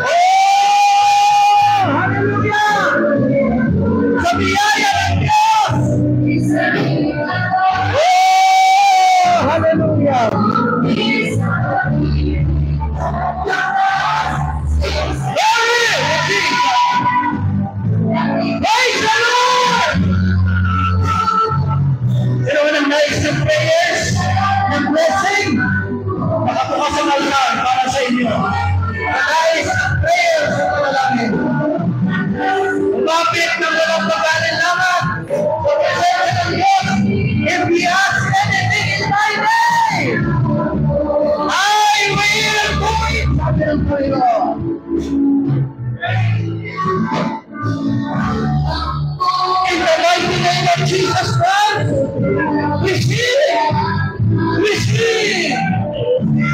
Oh! Hallelujah! Sa biyaya ng Diyos! Oh! Hallelujah! Praise the Lord! Sino ba nang nais ng prayers? Ng blessing? Makabukas ang altar para sa inyo. Nais ng prayers sa panalangin. Umapit ng walang pag-alinlangan. Pag-asensya ng Diyos. If we ask anything in my name, I will do it. Sabi ng Panginoon. In the mighty name of Jesus Christ, receive it. Receive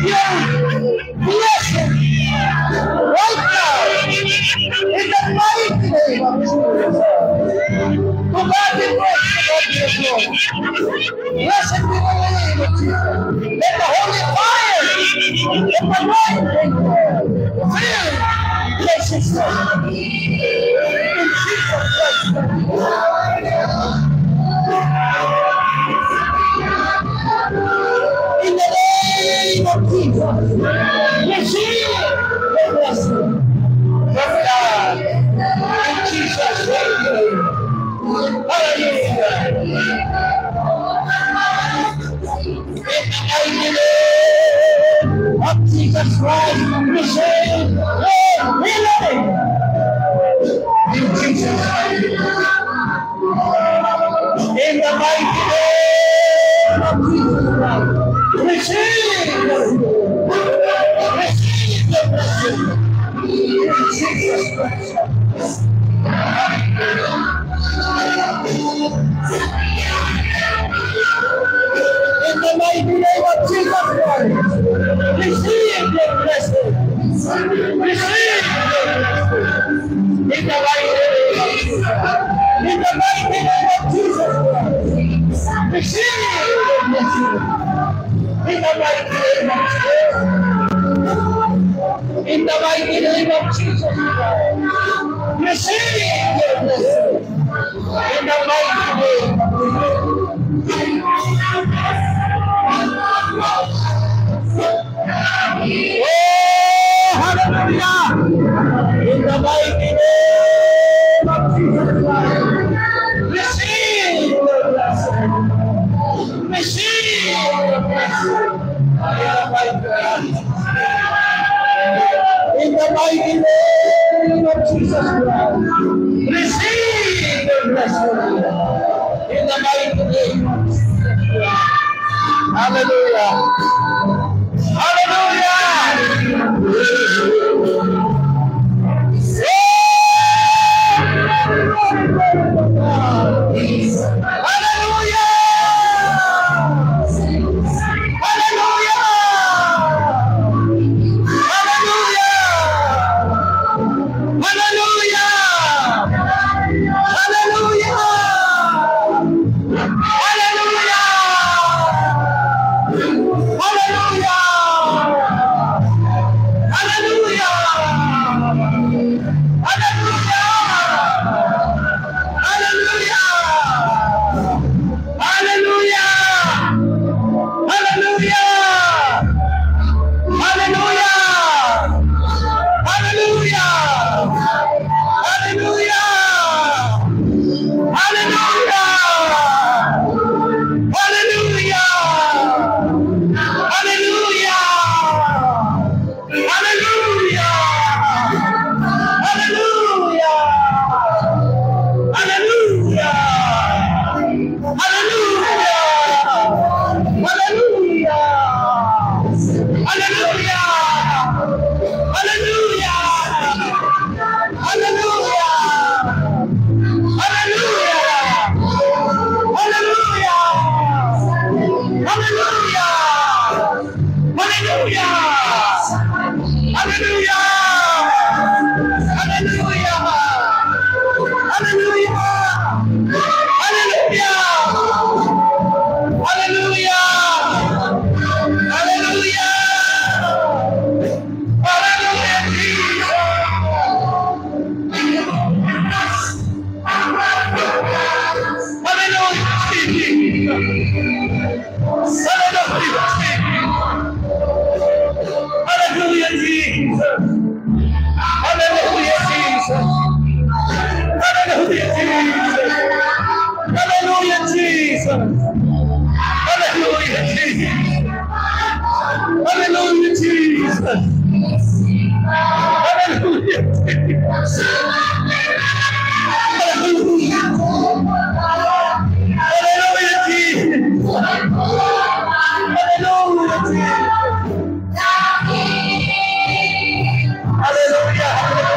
your blessing right now. In the mighty name of Jesus. To God be praise, to God be the glory. Blessed be the name of Jesus. Let the holy fire, let the light fill this system. In Jesus Christ. In the name of Jesus, receive the blessing from God. In Jesus' name. Hallelujah. In the mighty name of Jesus Christ, receive your healing. In Jesus' name. In the mighty name of Jesus Christ, receive the blessing. In Jesus Christ. In the mighty name of Jesus Christ, receive the blessing. Receive the blessing. In the mighty name of Jesus. In the mighty name of Jesus Christ, receive the blessing. In the mighty name of Jesus. In the mighty name of Jesus Christ, receive the blessing. In the mighty name of Jesus. Oh, hallelujah! In the mighty name of Jesus Christ, receive the blessing. Receive the blessing. In the mighty name of Jesus Christ, receive the blessing. In the mighty name of Jesus Christ. Hallelujah. Hallelujah. Hallelujah! Hallelujah, Jesus. Hallelujah, Jesus. Hallelujah, Jesus. Hallelujah, Jesus. Hallelujah, Jesus. Hallelujah, Jesus. Hallelujah, Jesus. Hallelujah. Hallelujah, Jesus. Hallelujah, Jesus. Hallelujah, hallelujah,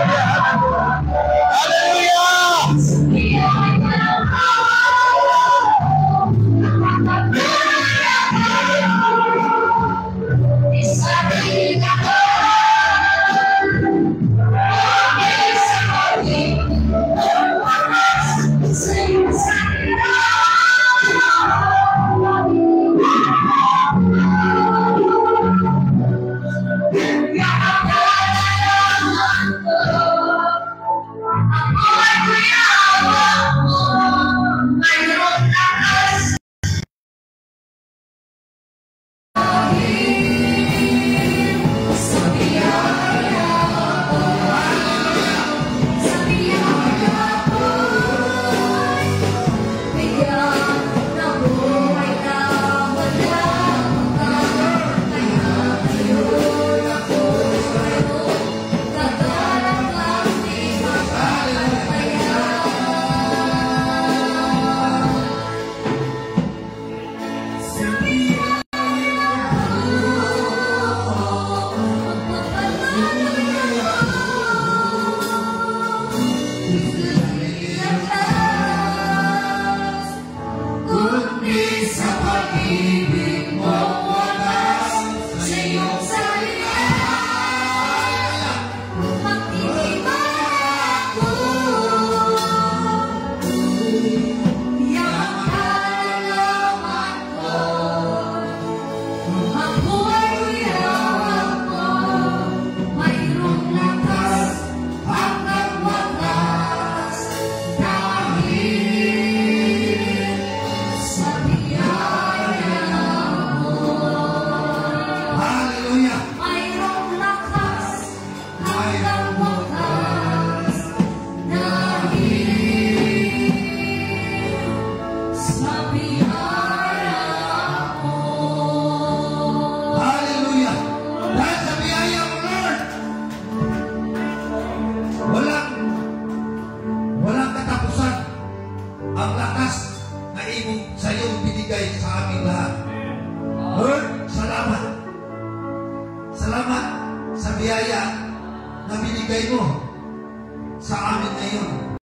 Salamat sa biyaya na binigay mo sa amin ngayon.